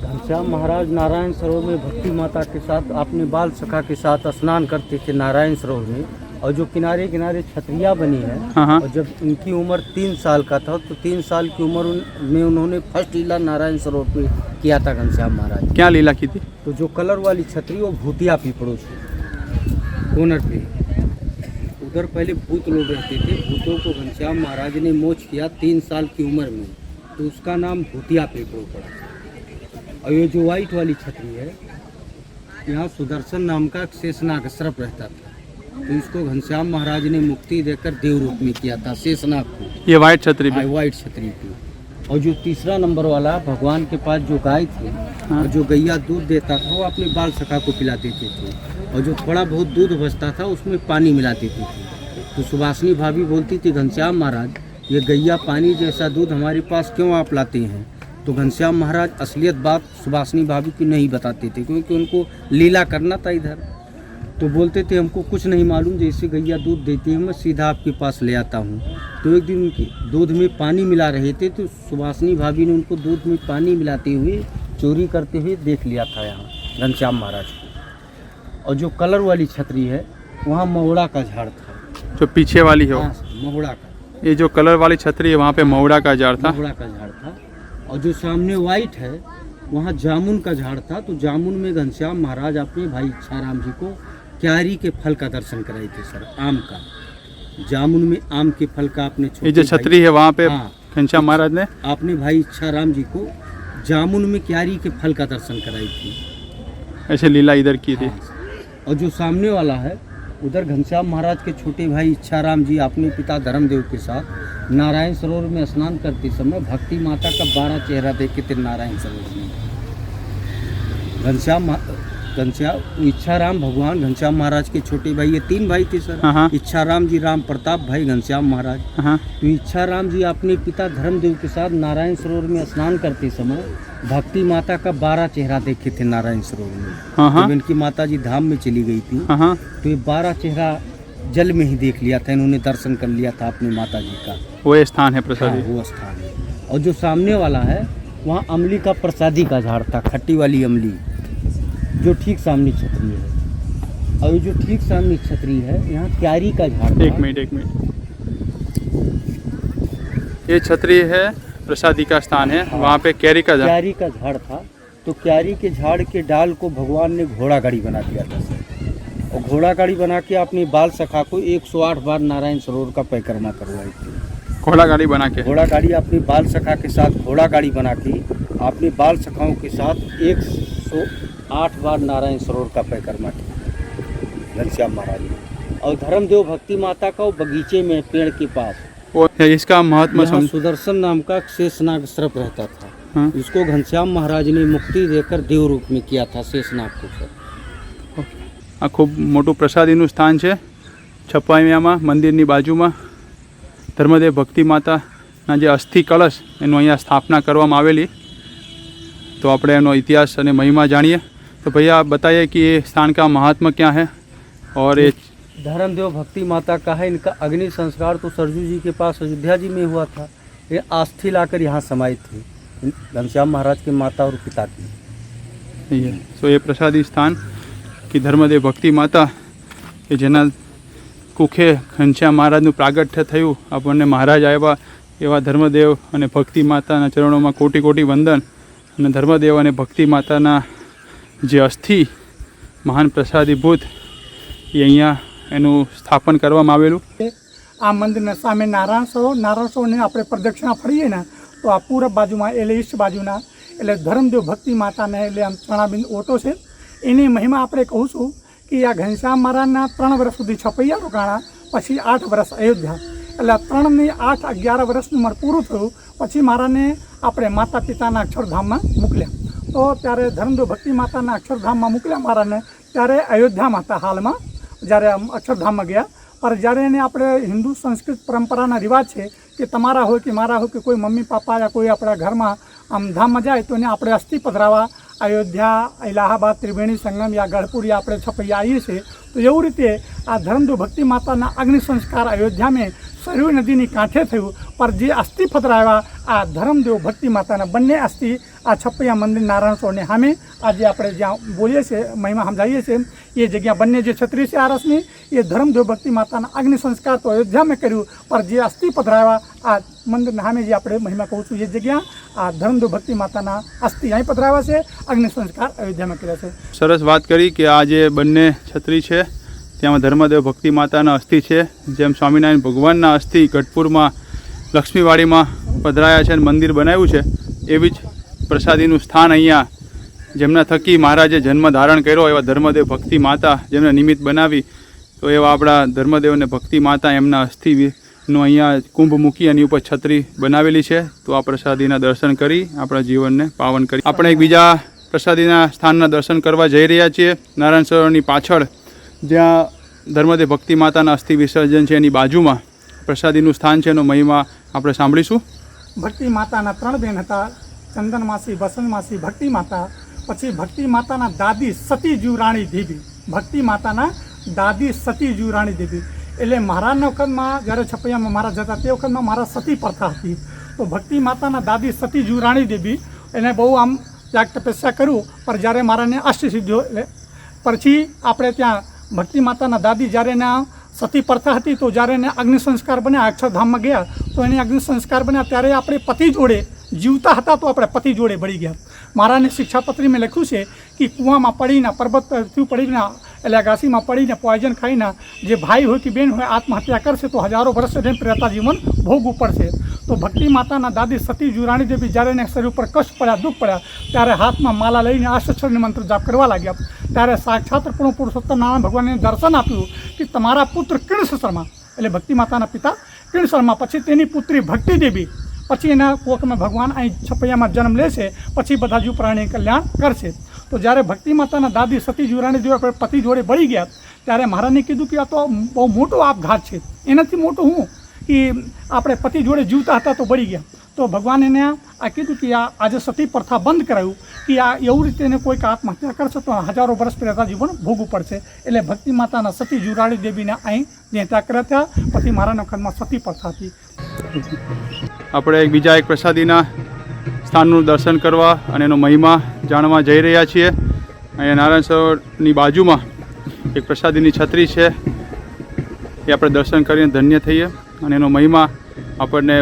घनश्याम महाराज नारायण सरोवर में भक्ति माता के साथ अपने बाल सखा के साथ स्नान करते थे नारायण सरोवर में। और जो किनारे किनारे छतरियाँ बनी है, और जब उनकी उम्र 3 साल का था, तो 3 साल की उम्र में उन्होंने फर्स्ट लीला नारायण सरोवर पे किया था घनश्याम महाराज। क्या लीला की थी? तो जो कलर वाली छतरी, वो भूतिया पीपड़ों से कोनर पे, उधर पहले भूत लोग रहते थे। भूतों को घनश्याम महाराज ने मोच किया 3 साल की उम्र में, तो उसका नाम भूतिया पीपड़ों पड़ा। और ये जो वाइट वाली छतरी है, यहाँ सुदर्शन नाम का शेषनाग सर्प रहता था, तो इसको घनश्याम महाराज ने मुक्ति देकर देव रूप में किया था शेषनाग को। ये वाइट छतरी पे? वाइट छतरी पे। और जो तीसरा नंबर वाला भगवान के पास जो गाय थी, और जो गैया दूध देता था, वो अपने बाल सखा को पिला देते थे। और जो थोड़ा बहुत दूध बचता था उसमें पानी मिला देती थी। तो सुभाषनी भाभी बोलती थी, घनश्याम महाराज ये गैया पानी जैसा दूध हमारे पास क्यों आप लाते हैं? तो घनश्याम महाराज असलियत बात सुभाषनी भाभी की नहीं बताते थे, क्योंकि उनको लीला करना था इधर। तो बोलते थे हमको कुछ नहीं मालूम, जैसे गैया दूध देती है मैं सीधा आपके पास ले आता हूँ। तो एक दिन उनकी दूध में पानी मिला रहे थे, तो सुभाषनी भाभी ने उनको दूध में पानी मिलाते हुए चोरी करते हुए देख लिया था यहाँ घनश्याम महाराज को। और जो कलर वाली छतरी है, वहाँ महुड़ा का झाड़ था। जो पीछे वाली है? महुड़ा का। ये जो कलर वाली छतरी है, वहाँ पे महुड़ा का झाड़ था? महुड़ा का झाड़ था। और जो सामने वाइट है, वहाँ जामुन का झाड़ था। तो जामुन में घनश्याम महाराज अपने भाई इच्छाराम जी को क्यारी के फल का दर्शन कराए थे सर, आम का। जामुन में आम के फल का अपने छोटे, ये जो छतरी है वहाँ पे घनश्याम महाराज ने अपने भाई इच्छाराम जी को जामुन में क्यारी के फल का दर्शन कराई थी। ऐसे लीला इधर की थी। और जो सामने वाला है, उधर घनश्याम महाराज के छोटे भाई इच्छाराम जी अपने पिता धर्मदेव के साथ नारायण सरोवर में स्नान करते समय भक्ति माता का 12 चेहरा देखे थे नारायण सरोवर में। घनश्याम घनश्याम इच्छाराम भगवान घनश्याम महाराज के छोटे भाई, ये 3 भाई थे सर। हाँ। इच्छाराम जी, राम प्रताप भाई, घनश्याम महाराज। हाँ तो इच्छाराम जी अपने पिता धर्मदेव के साथ नारायण सरोवर में स्नान करते समय भक्ति माता का 12 चेहरा देखे थे नारायण सरोवर में। हाँ जब इनकी माता जी धाम में चली गई थी हाँ तो ये 12 चेहरा जल में ही देख लिया था, इन्होंने दर्शन कर लिया था अपनी माता जी का। वो ये स्थान है हाँ, प्रसादी। वो स्थान है। और जो सामने वाला है वहाँ अमली का प्रसादी का झाड़ था, खट्टी वाली अमली, जो ठीक सामने छतरी है। और जो ठीक सामने छतरी है यहाँ क्यारी का झाड़ था। एक मिनट। ये छतरी है, प्रसादी का स्थान है, वहाँ पे कैरी का झाड़। क्यारी का झाड़ था। तो क्यारी के झाड़ के डाल को भगवान ने घोड़ा गाड़ी बना दिया था सर। और घोड़ा गाड़ी बना के अपनी बाल सखा को 108 बार नारायण सरोवर का परिक्रमा करवाई थी। घोड़ा गाड़ी बना के। घोड़ा गाड़ी अपनी बाल सखा के साथ घोड़ा गाड़ी बना के अपने बाल सखाओं के साथ 108 बार नारायण सरोवर का परिक्रमा किया घनश्याम महाराज ने। और धर्मदेव भक्ति माता का वो बगीचे में पेड़ के पास, वो इसका महत्व यहाँ सुदर्शन नाम का शेषनाग सर्प रहता था। हाँ। इसको घनश्याम महाराज ने मुक्ति देकर देव रूप में किया था शेषनाग को सर। આ ખૂબ મોટું પ્રસાદીનું સ્થાન છે છપાઈયામાં મંદિરની બાજુમાં ધર્મદેવ ભક્તિ માતાના જે અસ્થિ કળશ એનું અહીંયા સ્થાપના કરવામાં આવેલી। તો આપણે એનો ઇતિહાસ અને મહિમા જાણીએ। તો ભૈया आप बताइए कि ये स्थान का महात्मा क्या है और ये धर्मदेव भक्ति माता का है। इनका अग्नि संस्कार तो सरजू जी के पास अयोध्या जी में हुआ था। ये अस्थि लाकर यहाँ समाये थे घनश्याम महाराज के माता और पिता की। ये तो ये प्रसादी स्थान कि धर्मदेव भक्ति माता કે જેના કુખે ઘનશ્યામ મહારાજનું પ્રાગટ્ય થયું, આપણને મહારાજ આવ્યા, એવા ધર્મદેવ અને ભક્તિ માતાના ચરણોમાં કોટી કોટી વંદન। અને ધર્મદેવ અને ભક્તિ માતાના જે અસ્થિ મહાન પ્રસાદીભૂત એ અહીંયા એનું સ્થાપન કરવામાં આવેલું। આ મંદિરના સામે નારાયણ સરોવરને આપણે પ્રદક્ષિણા ફરીએ ને તો આ પૂરબ બાજુમાં એટલે ઈસ્ટ બાજુના એટલે ધર્મદેવ ભક્તિ માતાને એટલે આમ ચણાબિંદ ઓટો છે। એની મહિમા આપણે કહું છું કે આ ઘનશ્યામ મહારાજના 3 વર્ષ સુધી છપૈયા રોકાણા, પછી 8 વર્ષ અયોધ્યા, એટલે 3 ને 8 11 વર્ષની ઉંમર પૂરું થયું પછી મહારાજને આપણે માતા પિતાના અક્ષરધામમાં મોકલ્યા। તો ત્યારે ધર્મદેવ ભક્તિ માતાના અક્ષરધામમાં મોકલ્યા મહારાજને, ત્યારે અયોધ્યામાં હતા હાલમાં જ્યારે અક્ષરધામમાં ગયા। पर જ્યારે એને આપણે હિન્દુ સંસ્કૃત પરંપરાના રિવાજ છે કે તમારા હોય કે મારા હોય કે કોઈ મમ્મી પાપા या કોઈ આપણા ઘરમાં આમ ધામમાં જાય તો એને આપણે અસ્થિ પધરાવા અયોધ્યા, ઇલાહાબાદ, ત્રિવેણી સંગમ या ગઢપુર या આપણે છપૈયા આવીએ છીએ। તો એવું રીતે આ ધર્મદેવ ભક્તિ માતાના અગ્નિ સંસ્કાર અયોધ્યામાં સરયુ નદીની કાંઠે થયું। પર જે અસ્થિ પધરાવ્યા આ ધર્મદેવ ભક્તિ માતાના બંને અસ્થિ આ છપૈયા મંદિર નારાયણ સરોવરની સામે આજે આપણે જ્યાં બોલીએ છીએ મહિમા સમજાવીએ છીએ એ જગ્યા બંને જે છત્રી છે આરસની એ ધર્મદેવ ભક્તિ માતાના અગ્નિ સંસ્કાર તો અયોધ્યામાં કર્યું, પર જે અસ્થિ પધરાવ્યા આ મંદિરના સામે જે આપણે મહિમા કહું છું એ જગ્યા આ ધર્મદેવ ભક્તિ માતાના અસ્થિ અહીં પધરાવ્યા છે, અગ્નિ સંસ્કાર અયોધ્યામાં કર્યા છે। સરસ વાત કરી કે આ જે બંને છત્રી છે ત્યાં ધર્મદેવ ભક્તિ માતાના અસ્થિ છે, જેમ સ્વામિનારાયણ ભગવાનના અસ્થિ ગઢપુરમાં લક્ષ્મીવાડીમાં પધરાયા છે અને મંદિર બનાવ્યું છે, એવી જ પ્રસાદીનું સ્થાન અહીંયા જેમના થકી મહારાજે જન્મ ધારણ કર્યો એવા ધર્મદેવ ભક્તિ માતા જેમને નિમિત્ત બનાવી, તો એવા આપણા ધર્મદેવ અને ભક્તિ માતા એમના અસ્થિનું અહીંયા કુંભ મૂકી એની ઉપર છત્રી બનાવેલી છે। તો આ પ્રસાદીના દર્શન કરી આપણા જીવનને પાવન કરી આપણે એક બીજા પ્રસાદીના સ્થાનના દર્શન કરવા જઈ રહ્યા છીએ નારાયણ સરોવરની પાછળ, જ્યાં ધર્મદેવ ભક્તિ માતાના અસ્થિ વિસર્જન છે એની બાજુમાં પ્રસાદીનું સ્થાન છે, એનો મહિમા આપણે સાંભળીશું। ભક્તિ માતાના 3 બેન હતા, ચંદન માસી, વસંત માસી, ભક્તિ માતા। પછી ભક્તિ માતાના દાદી સતી જીવરાણી દેવી, ભક્તિ માતાના દાદી સતી જીવરાણી દેવી એટલે મહારાજના વખતમાં જ્યારે છપૈયામાં મહારાજ હતા તે વખતમાં મહારાજ સતી પ્રથા હતી। તો ભક્તિ માતાના દાદી સતી જીવરાણી દેવી એને બહુ આમ ત્યાગ તપસ્યા કર્યું, પર જ્યારે મહારાજને અષ્ટસિદ્ધિઓ એટલે પછી આપણે ત્યાં ભક્તિ માતાના દાદી જ્યારે એના સતી પ્રથા હતી તો જ્યારે એને અગ્નિ સંસ્કાર બન્યા અક્ષરધામમાં ગયા તો એને અગ્નિ સંસ્કાર બન્યા ત્યારે આપણે પતિ જોડે જીવતા હતા તો આપણે પતિ જોડે બળી ગયા। મહારાજની શિક્ષાપત્રીમાં લખ્યું છે કે કૂવામાં પડીને પર્વત પરથી પડીને એટલે અગાસીમાં પડીને પોઈઝન ખાઈને જે ભાઈ હોય કે બેન હોય આત્મહત્યા કરશે તો હજારો વર્ષ સુધી પ્રેતા જીવન ભોગવું પડશે। તો ભક્તિ માતાના દાદી સતી જીવરાણી દેવી જ્યારે એને શરીર પર કષ્ટ પડ્યા, દુઃખ પડ્યા ત્યારે હાથમાં માલા લઈને અષ્ટોત્તરની મંત્ર જાપ કરવા લાગ્યા। ત્યારે સાક્ષાત પૂર્ણ પુરુષોત્તમ નારાયણ ભગવાનને દર્શન આપ્યું કે તમારા પુત્ર કિણ શર્મા એટલે ભક્તિ માતાના પિતા કિણ શર્મા, પછી તેની પુત્રી ભક્તિ દેવી, પછી એના કોકમાં ભગવાન અહીં છપૈયામાં જન્મ લેશે, પછી બધા જીવ પ્રાણી કલ્યાણ કરશે। તો જ્યારે ભક્તિ માતાના દાદી સતી જુરાણી જોડે પતિ જોડે બળી ગયા ત્યારે મહારાજને કીધું કે આ તો બહુ મોટો આપઘાત છે, એનાથી મોટો હું કે આપણે પતિ જોડે જીવતા હતા તો બળી ગયા. તો ભગવાન એને આ કીધું કે આ આજે સતી પ્રથા બંધ કરાવ્યું કે આ એવું રીતે એને કોઈક આત્મહત્યા કરશે તો હજારો વર્ષ પહેલાં જીવન ભોગવું પડશે. એટલે ભક્તિ માતાના સતી જુરાણી દેવીને અહીં નેતા કર્યા હતા. પછી મારાના ઘરમાં સતી પ્રથા હતી. આપણે બીજા એક પ્રસાદીના સ્થાનનું દર્શન કરવા અને એનો મહિમા જાણવા જઈ રહ્યા છીએ. અહીંયા નારાયણ સરોવરની બાજુમાં એક પ્રસાદીની છત્રી છે, એ આપણે દર્શન કરીને ધન્ય થઈએ અને એનો મહિમા આપણને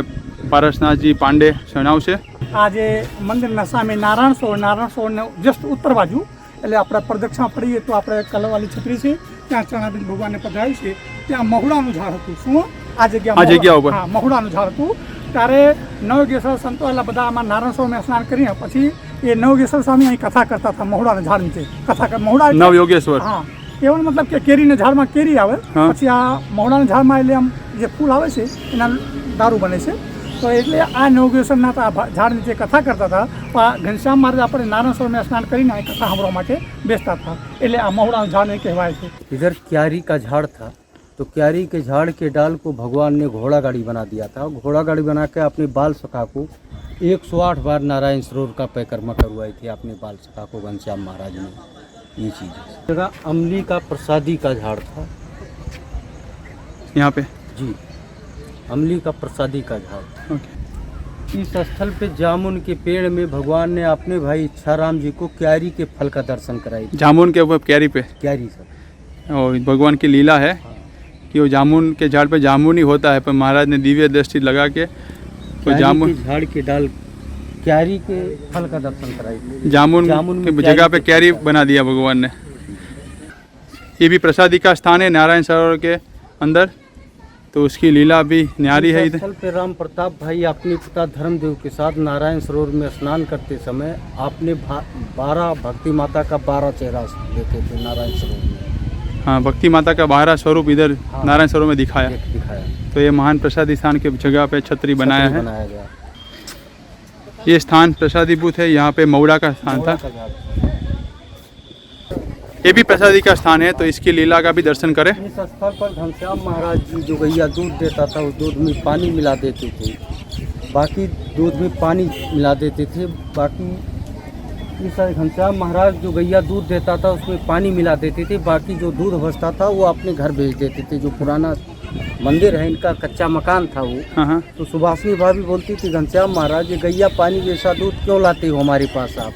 પારસનાથજી પાંડે જણાવશે. આ જે મંદિરના સામે નારાયણ સરોવરને જસ્ટ ઉત્તર બાજુ એટલે આપણે પ્રદક્ષિણા પડીએ તો આપણે કલરવાળી છત્રી છે, ત્યાં ચણાબેન ભગવાનને પધરાય છે. ત્યાં મહુડાનું ઝાડ હતું. શું આ જગ્યા ઉપર? હા, મહુડાનું ઝાડ હતું. ત્યારે નવયોગેશ્વર સંતો એટલે બધા આમાં નારાયણ સરોવરમાં સ્નાન કરીને પછી એ નવયોગેશ્વર સ્વામી અહીં કથા કરતા હતા. મહુડાના ઝાડ નીચે કથા મહુડા નવયોગેશ્વર. હા, એવાનો મતલબ કે કેરીના ઝાડમાં કેરી આવે, પછી આ મહુડાના ઝાડમાં એટલે આમ જે ફૂલ આવે છે એના દારૂ બને છે. તો એટલે આ નવયોગેશ્વરના ઝાડ નીચે કથા કરતા હતા. પણ ઘનશ્યામ મહારાજ આપણે નારાયણ સરોવરમાં સ્નાન કરીને અહીં કથા સાંભળવા માટે બેસતા હતા. એટલે આ મહુડાનું ઝાડ એ કહેવાય છે. इधर क्यारी का झाड़ था, तो क्यारी के झाड़ के डाल को भगवान ने घोड़ा गाड़ी बना दिया था. घोड़ा गाड़ी बना के अपने बाल सखा को 108 बार नारायण सरोवर का परिक्रमा करवाई थी अपने बाल सखा को घनश्याम महाराज ने. ये चीज़ जगह अमली का प्रसादी का झाड़ था यहाँ पे. जी, अमली का प्रसादी का झाड़. इस स्थल पे जामुन के पेड़ में भगवान ने अपने भाई इच्छाराम जी को क्यारी के फल का दर्शन कराई. जामुन के ऊपर कैरी पे क्यारी सर, और भगवान की लीला है कि वो जामुन के झाड़ पे जामुन ही होता है, पर महाराज ने दिव्य दृष्टि लगा के तो जामुन झाड़ के डाल क्यारी के फल का दर्शन कराई. जामुन की जगह पे कैरी बना दिया भगवान ने. ये भी प्रसादी का स्थान है नारायण सरोवर के अंदर, तो उसकी लीला भी न्यारी है. इधर स्थल पे राम प्रताप भाई अपने पिता धर्मदेव के साथ नारायण सरोवर में स्नान करते समय आपने 12 भक्ति माता का 12 चेहरा देखे थे नारायण सरोवर में. हाँ, भक्ति माता का 12 स्वरूप इधर नारायण सरोवर में दिखाया. तो ये महान प्रसादी स्थान के जगह पे छतरी बनाया है. ये स्थान प्रसादीभूत है. यहाँ पे मौड़ा का स्थान था. ये भी प्रसादी का स्थान है, तो इसकी लीला का भी दर्शन करें. इस स्थल पर घनश्याम महाराज जी जो गैया दूध देता था उस दूध में पानी मिला देते थे, बाकी दूध में पानी मिला देते थे. बाकी इस घनश्याम महाराज जो गैया दूध देता था उसमें पानी मिला देते थे, बाकी जो दूध बचता था वो अपने घर भेज देते थे. जो पुराना मंदिर है इनका कच्चा मकान था वो. हाँ. तो सुभाषनी भाभी बोलती थी घनश्याम महाराज ये गैया पानी जैसा दूध क्यों लाते हो हमारे पास आप.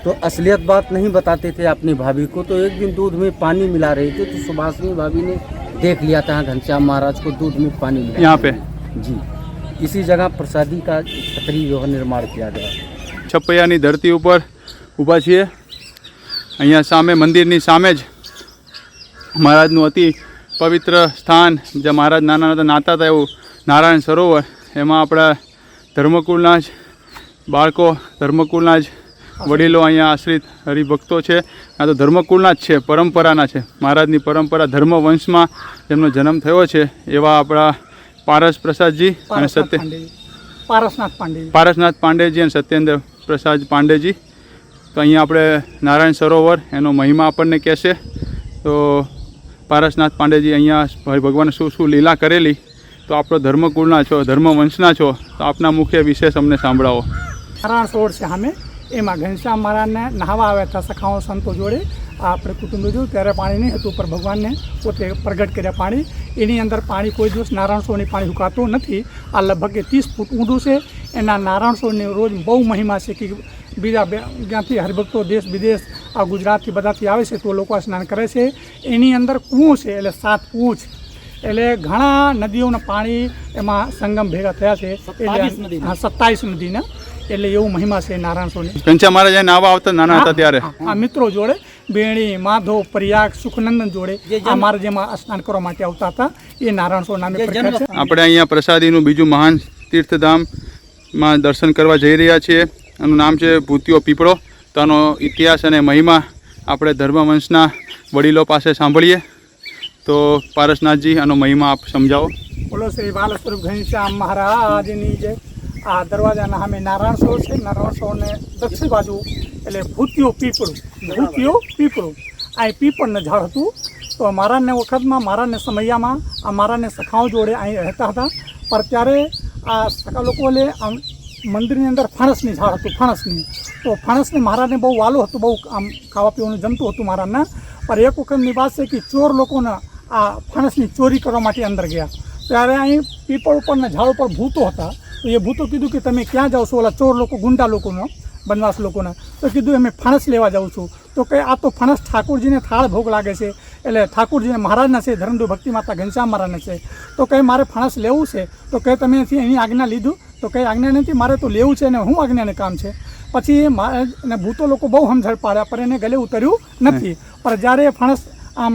तो असलियत बात नहीं बताते थे अपनी भाभी को. तो एक दिन दूध में पानी मिला रहे थे, तो सुभाषनी भाभी ने देख लिया था घनश्याम महाराज को दूध में पानी मिला. यहाँ पे जी, इसी जगह प्रसादी का छतरी जो है निर्माण किया गया. છપૈયાની ધરતી ઉપર ઊભા છીએ. અહીંયા સામે મંદિરની સામે જ મહારાજનું અતિ પવિત્ર સ્થાન, જ્યાં મહારાજ નાના નાતા હતા એવું નારાયણ સરોવર. એમાં આપણા ધર્મકુળના જ બાળકો, ધર્મકુળના જ વડીલો અહીંયા આશ્રિત હરિભક્તો છે. આ તો ધર્મકુળના જ છે, પરંપરાના છે. મહારાજની પરંપરા ધર્મવંશમાં જેમનો જન્મ થયો છે એવા આપણા પારસ પ્રસાદજી અને પારસનાથ પાંડેજી અને સત્યેન્દ્ર પ્રસાદ પાંડેજી. તો અહીંયા આપણે નારાયણ સરોવર એનો મહિમા આપણને કહેશે. તો પારસનાથ પાંડેજી અહીંયા ભગવાને શું શું લીલા કરેલી, તો આપણો ધર્મકુળના છો, ધર્મવંશના છો, તો આપના મુખ્ય વિશેષ અમને સાંભળાવો. નારાયણ સરોવર છે સામે, એમાં ઘનશ્યામ મહારાજને નહાવા આવ્યા હતા સખાઓ સંતો જોડે. આપણે કુટુંબ જોયું ત્યારે પાણી નહીં હતું, પર ભગવાનને પોતે પ્રગટ કર્યા પાણી. એની અંદર પાણી કોઈ દિવસ નારાયણ સરોવરની પાણી સુકાતું નથી. આ લગભગ 30 ફૂટ ઊંડું છે. એના નારાયણ સરોવરની રોજ બહુ મહિમા છે કે બીજા ક્યાંથી હરિભક્તો દેશ વિદેશ આ ગુજરાતથી બધાથી આવે છે તો લોકો સ્નાન કરે છે. એની અંદર કૂવો છે, એટલે 7 કૂવો છે. એટલે ઘણા નદીઓના પાણી એમાં સંગમ ભેગા થયા છે. એટલે 27 નદીના, એટલે એવું મહિમા છે નારાયણ સરોવરની. ઘનશ્યામ મહારાજ નાવા આવતા નાના હતા ત્યારે આ મિત્રો જોડે બેણી, માધવ, પ્રયાગ, સુખનંદન જોડે આ મારા જેમાં સ્નાન કરવા માટે આવતા હતા. એ નારાયણ સરોવર નામે પ્રખ્યાત છે. આપણે અહીંયા પ્રસાદીનું બીજું મહાન તીર્થધામમાં દર્શન કરવા જઈ રહ્યા છીએ. એનું નામ છે ભૂતિયો પીપળો. તો આનો ઇતિહાસ અને મહિમા આપણે ધર્મવંશના વડીલો પાસે સાંભળીએ. તો પારસનાથજી આનો મહિમા આપ સમજાવો. બોલો શ્રી બાલ સ્વરૂપ ઘનશ્યામ મહારાજની જય. આ દરવાજાના સામે નારાયણ સરોવર છે. નારાયણ સરોવરને દક્ષિણ બાજુ એટલે ભૂતિયો પીપળું આ પીપળનું ઝાડ હતું. તો મહારાજને વખતમાં મહારાજને સમયમાં આ મહારાજને સખાઓ જોડે અહીં રહેતા હતા. પણ ત્યારે આ સખા લોકોને આમ મંદિરની અંદર ફણસની ઝાડ હતું, ફણસની. તો ફણસને મહારાજને બહુ વાલો હતું, બહુ આમ ખાવા પીવાનું જમતું હતું મહારાજના. પણ એક વખતની વાત છે કે ચોર લોકોને આ ફણસની ચોરી કરવા માટે અંદર ગયા. ત્યારે અહીં પીપળ ઉપરના ઝાડ ઉપર ભૂતો હતા. તો એ ભૂતો કીધું કે તમે ક્યાં જાઓ છો, ઓલા ચોર લોકો, ગુંડા લોકોનો, બનવાસ લોકોના. તો કીધું અમે ફણસ લેવા જાઉં છું. તો કે આ તો ફણસ ઠાકોરજીને થાળ ભોગ લાગે છે, એટલે ઠાકોરજીને મહારાજના છે, ધર્મદેવ ભક્તિ માતા ઘનશ્યામ મહારાજને છે. તો કંઈ મારે ફણસ લેવું છે. તો કંઈ તમે એની આજ્ઞા લીધું? તો કંઈ આજ્ઞા નથી, મારે તો લેવું છે ને હું આજ્ઞાને કામ છે. પછી અને ભૂતો લોકો બહુ સમજણ પાડ્યા, પણ એને ગલે ઉતર્યું નથી. પણ જ્યારે ફણસ આમ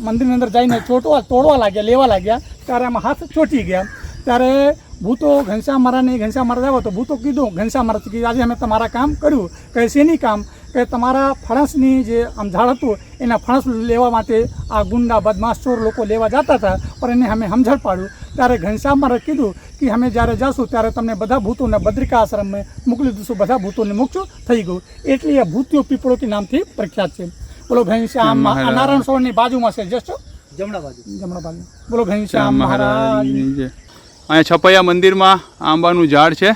મંદિરની અંદર જઈને તોડવા લાગ્યા, લેવા લાગ્યા, ત્યારે આમાં હાથ ચોંટી ગયા. ત્યારે ભૂતો ઘનશ્યામ મહારાજ આવ્યો તો ભૂતો કીધું ઘનશ્યામ મહારાજ કે આજે અમે તમારા કામ કર્યું. કહે શેની કામ? કે તમારા ફણસની જે આમ ઝાડ હતું એના ફણસ લેવા માટે આ ગુંડા બદમાશ ચોર લોકો લેવા જતા હતા, પણ એને અમે સમજણ પાડ્યું. ત્યારે ઘનશ્યામ મહારાજ કીધું કે અમે જ્યારે જઈશું ત્યારે તમને બધા ભૂતોને બદ્રિકા આશ્રમમાં મોકલી દઈશું, બધા ભૂતોને મુક્ત થઈ ગયું. એટલે એ ભૂતિયો પીપળોથી નામથી પ્રખ્યાત છે. બોલો ઘનશ્યામ નારાયણ સરોવરની બાજુમાં છે, જસ્ટ જમણા બાજુ. બોલો ઘનશ્યામ મહારાજ. અહીંયા છપૈયા મંદિરમાં આંબાનું ઝાડ છે.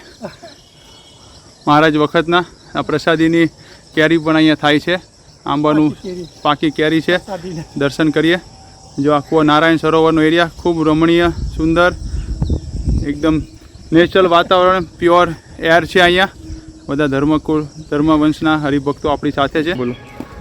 મહારાજ વખતના આ પ્રસાદીની કેરી પણ અહીંયા થાય છે. આંબાનું પાકી કેરી છે. દર્શન કરીએ. જો આખો નારાયણ સરોવરનો એરિયા ખૂબ રમણીય, સુંદર, એકદમ નેચરલ વાતાવરણ, પ્યોર એર છે અહીંયા. બધા ધર્મવંશના હરિભક્તો આપણી સાથે છે. બોલો.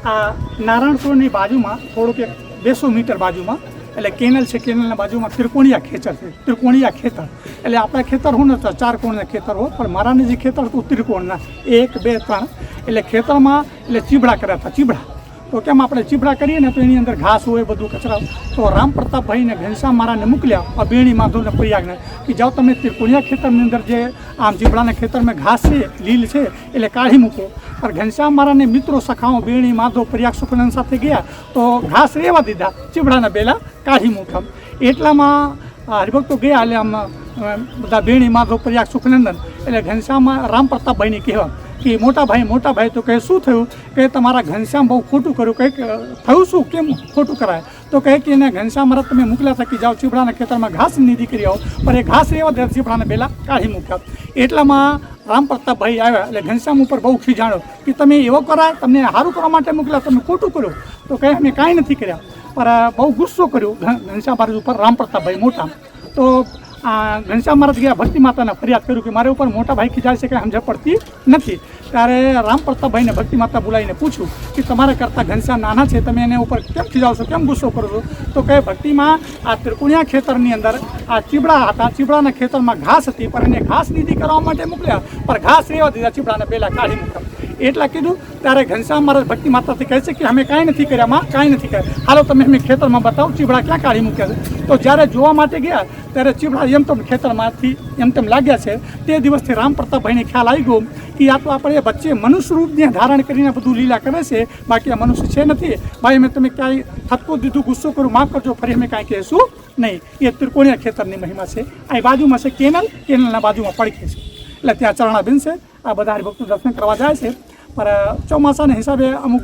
આ નારાયણ સરોવરની બાજુમાં થોડુંક 200 મીટર બાજુમાં એટલે કેનલ છે. કેનલના બાજુમાં ત્રિકોણીયા ખેતર છે, ત્રિકોણીયા ખેતર. એટલે આપણા ખેતર હોય ને તો 4 કોણના ખેતર હોય, પણ મારાને જે ખેતર હતું ત્રિકોણના 1, 2, 3. એટલે ખેતરમાં એટલે ચીબડા કર્યા હતા, ચીબડા. તો કેમ આપણે ચીબડા કરીએ ને તો એની અંદર ઘાસ હોય, બધું કચરા. તો રામ પ્રતાપભાઈને ઘનશ્યામ મહારાજને મોકલ્યા, આ બેણી માધવને પ્રયાગને, કે જાઓ તમે ત્રિકોણીયા ખેતરની અંદર જે આમ ચીબડાના ખેતરમાં ઘાસ છે, લીલ છે, એટલે કાઢી મૂકો. પણ ઘનશ્યામ મહારાજને મિત્રો સખાઓ બેણી માધવ પ્રયાગ સુખનંદ સાથે ગયા તો ઘાસ રહેવા દીધા, ચીબડાના બેલા કાઢી મૂક્યા. એટલામાં હરિભક્તો ગયા, એટલે આમ બધા બેણી માધવ પ્રયાગ સુખનંદન એટલે ઘનશ્યામ રામ પ્રતાપભાઈને કહેવા કે મોટા ભાઈ તો કહે શું થયું? કે તમારા ઘનશ્યામ બહુ ખોટું કર્યું. કંઈક થયું શું? કેમ ખોટું કરાય? તો કહે કે એને ઘનશ્યામ મહારાજ તમે મોકલ્યા હતા કે જાઓ ચીબડાના ખેતરમાં ઘાસની દીકરી આવો, પણ એ ઘાસ એવા દે ચીબડાના બેલા કાઢી મૂક્યા. એટલામાં રામ પ્રતાપભાઈ આવ્યા એટલે ઘનશ્યામ ઉપર બહુ ખીજાણ્યો કે તમે એવો કરાય, તમને સારું કરવા માટે મોકલ્યા, તમે ખોટું કર્યું. તો કહે અમે કાંઈ નથી કર્યા. પણ બહુ ગુસ્સો કર્યો ઘનશ્યામ મહારાજ ઉપર રામ પ્રતાપભાઈ મોટા. તો ઘનશ્યામ મહારાજ ગયા ભક્તિ માતાને ફરિયાદ કર્યું કે મારે ઉપર મોટા ભાઈ ખીજાય છે, કંઈ સમજ પડતી નથી. ત્યારે રામ પ્રતાપભાઈને ભક્તિ માતા બોલાવીને પૂછ્યું કે તમારા કરતાં ઘનશ્યામ નાના છે, તમે એને ઉપર કેમ ખીજાવ છો, કેમ ગુસ્સો કરો છો? તો કહે ભક્તિમાં આ ત્રિકોણીયા ખેતરની અંદર આ ચીબડા હતા, ચીબડાના ખેતરમાં ઘાસ હતી, પણ એને ઘાસ નીતિ કરવા માટે મોકલ્યા, પણ ઘાસ રહેવા દીધા, ચીબડાના બેલા કાઢી મૂક્યા. એટલા કીધું. ત્યારે ઘનશ્યામ મહારાજ ભક્તિ માતાથી કહે છે કે અમે કાંઈ નથી કર્યા, માં કાંઈ નથી કર્યા, હાલો તમે અમે ખેતરમાં બતાવો ચીબડા ક્યાં કાઢી મૂક્યા છે. તો જ્યારે જોવા માટે ગયા ત્યારે ચીબડા એમ તેમ ખેતરમાંથી એમ તેમ લાગ્યા છે. તે દિવસથી રામ પ્રતાપભાઈને ખ્યાલ આવી ગયો કે આ તો આપણે વચ્ચે મનુષ્ય રૂપને ધારણ કરીને બધું લીલા કરે છે, બાકી આ મનુષ્ય છે નથી. ભાઈ અમે તમે ક્યાંય ઠપકો દીધું, ગુસ્સો કરું, માફ કરજો, ફરી અમે કાંઈ કહેશું નહીં. એ ત્રિકોણીયા ખેતરની મહિમા છે. અહીં બાજુમાં છે કેનલ, કેનલના બાજુમાં પડખે છે, એટલે ત્યાં ચરણાબેન છે. આ બધા હરિભક્તો દર્શન કરવા જાય છે. પણ ચોમાસાના હિસાબે અમુક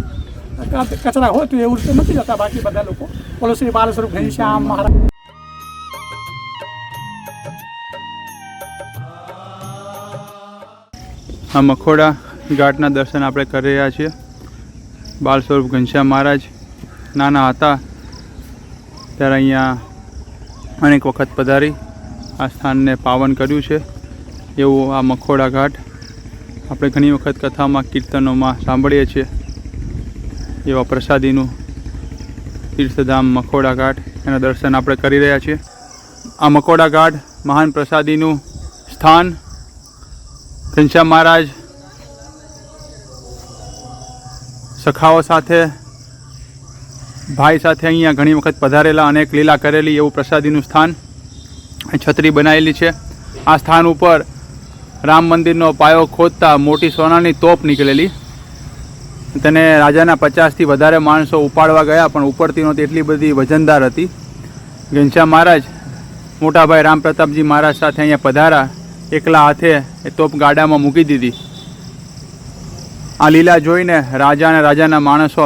કચરા હોય તો એવું રીતે નથી જતા, બાકી બધા લોકો. બોલો શ્રી બાલ સ્વરૂપ ઘનશ્યામ મહારાજ. આ મખોડા ઘાટના દર્શન આપણે કરી રહ્યા છીએ. બાલ સ્વરૂપ ઘનશ્યામ મહારાજ નાના હતા ત્યારે અહીંયા અનેક વખત પધારી આ સ્થાનને પાવન કર્યું છે. એવું આ મખોડા ઘાટ આપણે ઘણી વખત કથામાં, કીર્તનોમાં સાંભળીએ છીએ. એવા પ્રસાદીનું તીર્થધામ મખોડા ઘાટ, એના દર્શન આપણે કરી રહ્યા છીએ. આ મખોડા ઘાટ મહાન પ્રસાદીનું સ્થાન. ઘનશ્યામ મહારાજ સખાઓ સાથે, ભાઈ સાથે અહીંયા ઘણી વખત પધારેલા, અનેક લીલા કરેલી, એવું પ્રસાદીનું સ્થાન. છત્રી બનાવેલી છે. આ સ્થાન ઉપર રામ મંદિરનો પાયો ખોદતા મોટી સોનાની તોપ નીકળેલી. તેને રાજાના 50થી વધારે માણસો ઉપાડવા ગયા, પણ ઉપડતી નહોતી, એટલી બધી વજનદાર હતી. ઘનશ્યામ મહારાજ મોટાભાઈ રામ પ્રતાપજી મહારાજ સાથે અહીંયા પધારા, એકલા હાથે એ તોપ ગાડામાં મૂકી દીધી. આ લીલા જોઈને રાજા અને રાજાના માણસો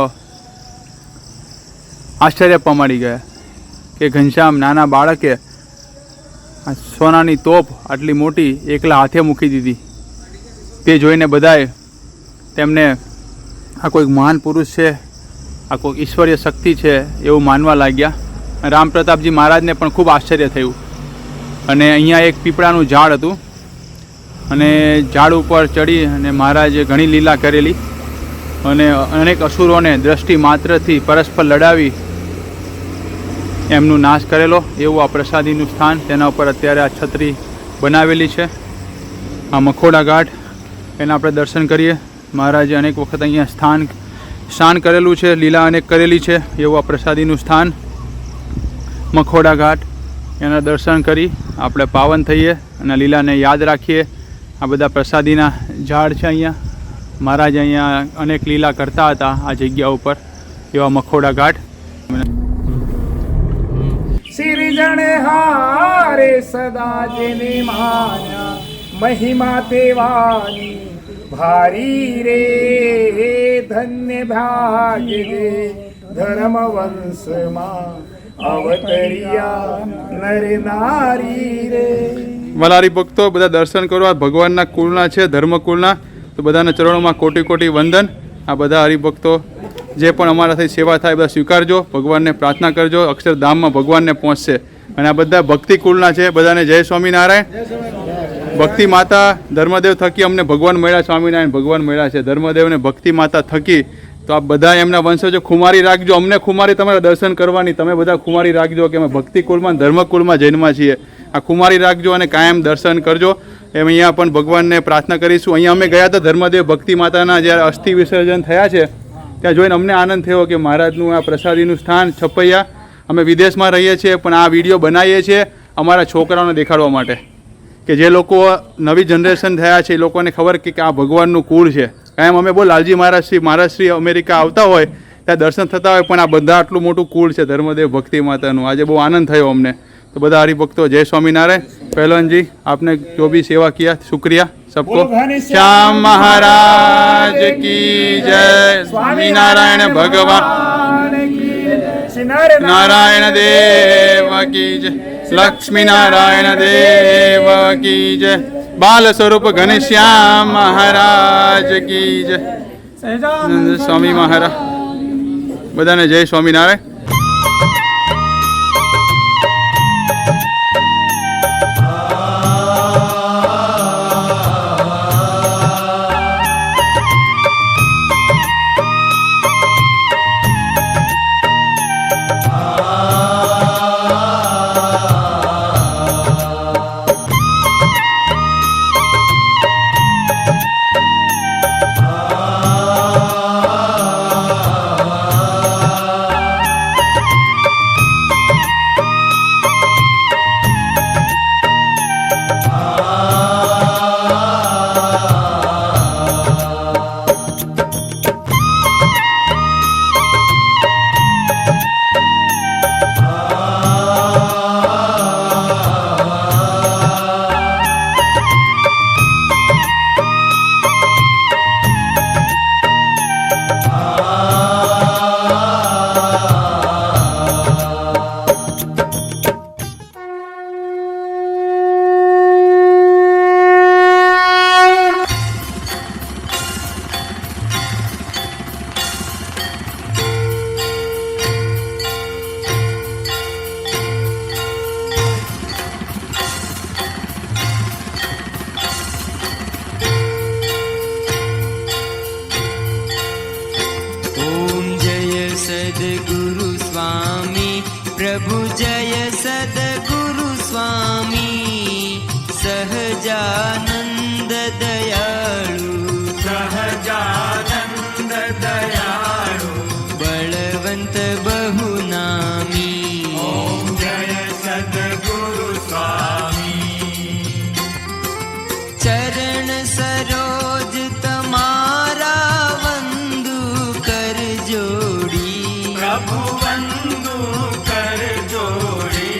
આશ્ચર્ય પમાડી ગયા કે ઘનશ્યામ નાના બાળકે આ સોનાની તોપ આટલી મોટી એકલા હાથે મૂકી દીધી. તે જોઈને બધાએ તેમને આ કોઈક મહાન પુરુષ છે, આ કોઈક ઈશ્વરીય શક્તિ છે એવું માનવા લાગ્યા. રામ પ્રતાપજી મહારાજને પણ ખૂબ આશ્ચર્ય થયું. અને અહીંયા એક પીપળાનું ઝાડ હતું અને ઝાડ ઉપર ચડી અને મહારાજે ઘણી લીલા કરેલી અને અનેક અસુરોને દ્રષ્ટિ માત્રથી પરસ્પર લડાવી એમનો નાશ કરેલો. એવું આ પ્રસાદીનું સ્થાન, તેના ઉપર અત્યારે આ છત્રી બનાવેલી છે. આ મખોડા ઘાટ, એના આપણે દર્શન કરીએ. મહારાજે અનેક વખત અહીંયા સ્નાન કરેલું છે, લીલા અનેક કરેલી છે. એવું આ પ્રસાદીનું સ્થાન મખોડા ઘાટ, એના દર્શન કરી આપણે પાવન થઈએ અને લીલાને યાદ રાખીએ. આ બધા પ્રસાદીના ઝાડ છે અહીંયા. મહારાજ અહીંયા અનેક લીલા કરતા હતા આ જગ્યા ઉપર. એવા મખોડા ઘાટ. સિરજણ હારે સદા જેને માન્યા, મહિમા તેવાની ભારી રે. ધન્ય ભાગ્ય જે ધર્મ વંશમાં અવતરિયા નર નારી રે. વલારી ભક્તો, બધા દર્શન કરો. આ ભગવાનના કુળના છે, ધર્મકુળના. તો બધાના ચરણોમાં કોટી કોટી વંદન. આ બધા હરિભક્તો જે પણ અમારાથી સેવા થાય બધા સ્વીકારજો, ભગવાનને પ્રાર્થના કરજો, અક્ષરધામમાં ભગવાનને પહોંચશે. અને આ બધા ભક્તિ કુળના છે. બધાને જય સ્વામિનારાયણ. ભક્તિ માતા ધર્મદેવ થકી અમને ભગવાન મળ્યા, સ્વામિનારાયણ ભગવાન મળ્યા છે. ધર્મદેવને ભક્તિ માતા થકી તો આ બધા એમના વંશજો ખુમારી રાખજો. અમને ખુમારી તમારા દર્શન કરવાની, તમે બધા ખુમારી રાખજો કે અમે ભક્તિ કુળમાં ધર્મકુળમાં જન્મા છીએ. આ ખુમારી રાખજો અને કાયમ દર્શન કરજો. એમ અહીંયા પણ ભગવાનને પ્રાર્થના કરીશું. અહીંયા અમે ગયા હતા ધર્મદેવ ભક્તિ માતાના જ્યારે અસ્થિ વિસર્જન થયા છે, ત્યાં જોઈને અમને આનંદ થયો કે મહારાજનું આ પ્રસાદીનું સ્થાન છપૈયા. અમે વિદેશમાં રહીએ છીએ પણ આ વિડીયો બનાવીએ છીએ અમારા છોકરાઓને દેખાડવા માટે, કે જે લોકો નવી જનરેશન થયા છે એ લોકોને ખબર કે આ ભગવાનનું કુળ છે. કાયમ અમે બહુ લાલજી મહારાજશ્રી અમેરિકા આવતા હોય ત્યાં દર્શન થતા હોય, પણ આ બધા આટલું મોટું કુળ છે ધર્મદેવ ભક્તિ માતાનું. આજે બહુ આનંદ થયો અમને. તો બધા હરિભક્તો જય સ્વામિનારાયણ. पहलवान जी, आपने जो भी सेवा किया शुक्रिया सबको. श्याम महाराज की जय. स्वामीनारायण भगवान नारायण देव की जय. लक्ष्मी नारायण देव की जय. बाल स्वरूप घनश्याम महाराज की जय. स्वामी महाराज बधाने जय स्वामीनारायण. सद्गुरु स्वामी प्रभु जय सद्गुरु स्वामी सहजानंद दयाळु बलवंत बहुनामी ओम जय सद्गुरु स्वामी चरण सरोज तमारा वंदु कर जोड़ी प्रभु वंदु कर जोड़ी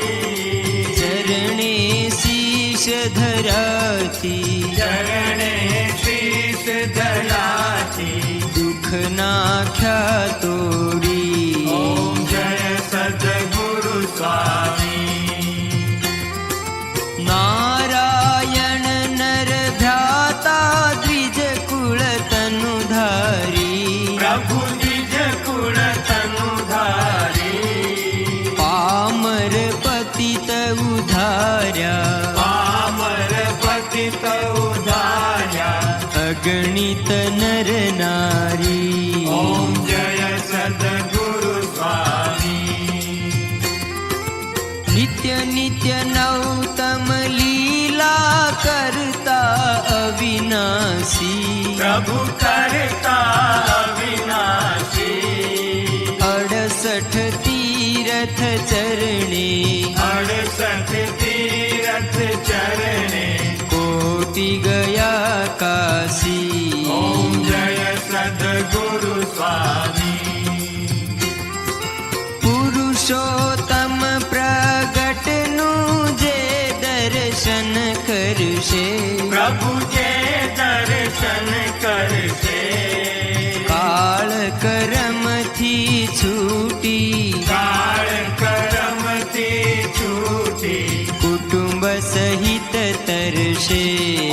चरणे शीश धराती चरणे शीश धराती नाख्या तोड़ी। ओम जय सद्गुरु स्वामी। नारायण नर भ्राता द्विज कुल तनुधारी। प्रभु द्विज कुल तनुधारी। पामर पतित उधार्या। पामर पतित उधार्या। अगणित नर नारी। ओम जय सद्गुरु स्वामी। नित्य नित्य नौतम लीला करता अविनाशी। प्रभु करता अविनाशी। 68 तीरथ चरणे। 68 तीरथ चरणे। कोटि गया काशी। ओम जय सद्गुरु स्वामी। पुरुषोत्तम प्रगट नु जे दर्शन करशे। प्रभु जे दर्शन करशे। काल करम थी छूटी। काल करम थी छूटी। कुटुंब सहित तरशे।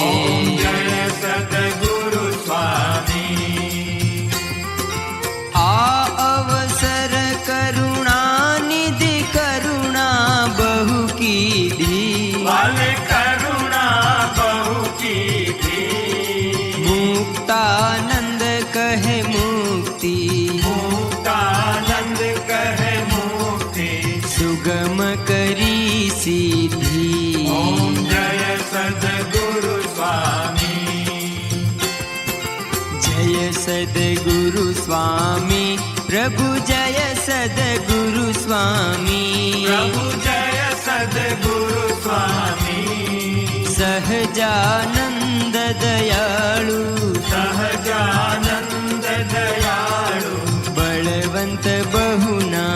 ओम जय सद्गुरु स्वामी। आ अवसर करुणा निधि करुणा बहु कीधी। वाल करुणा बहु कीधी। मुक्तानंद कहे मुक्ति। मुक्तानंद कहे मुक्ति। सुगम करी सिद्धि। ओम जय सद्गुरु स्वामी। जय सद्गुरु स्वामी। प्रभु जय सद्गुरु स्वामी। प्रभु जय सद्गुरु स्वामी। सहजानंद दयाळु। सहजानंद दयाळु। बलवंत बहुना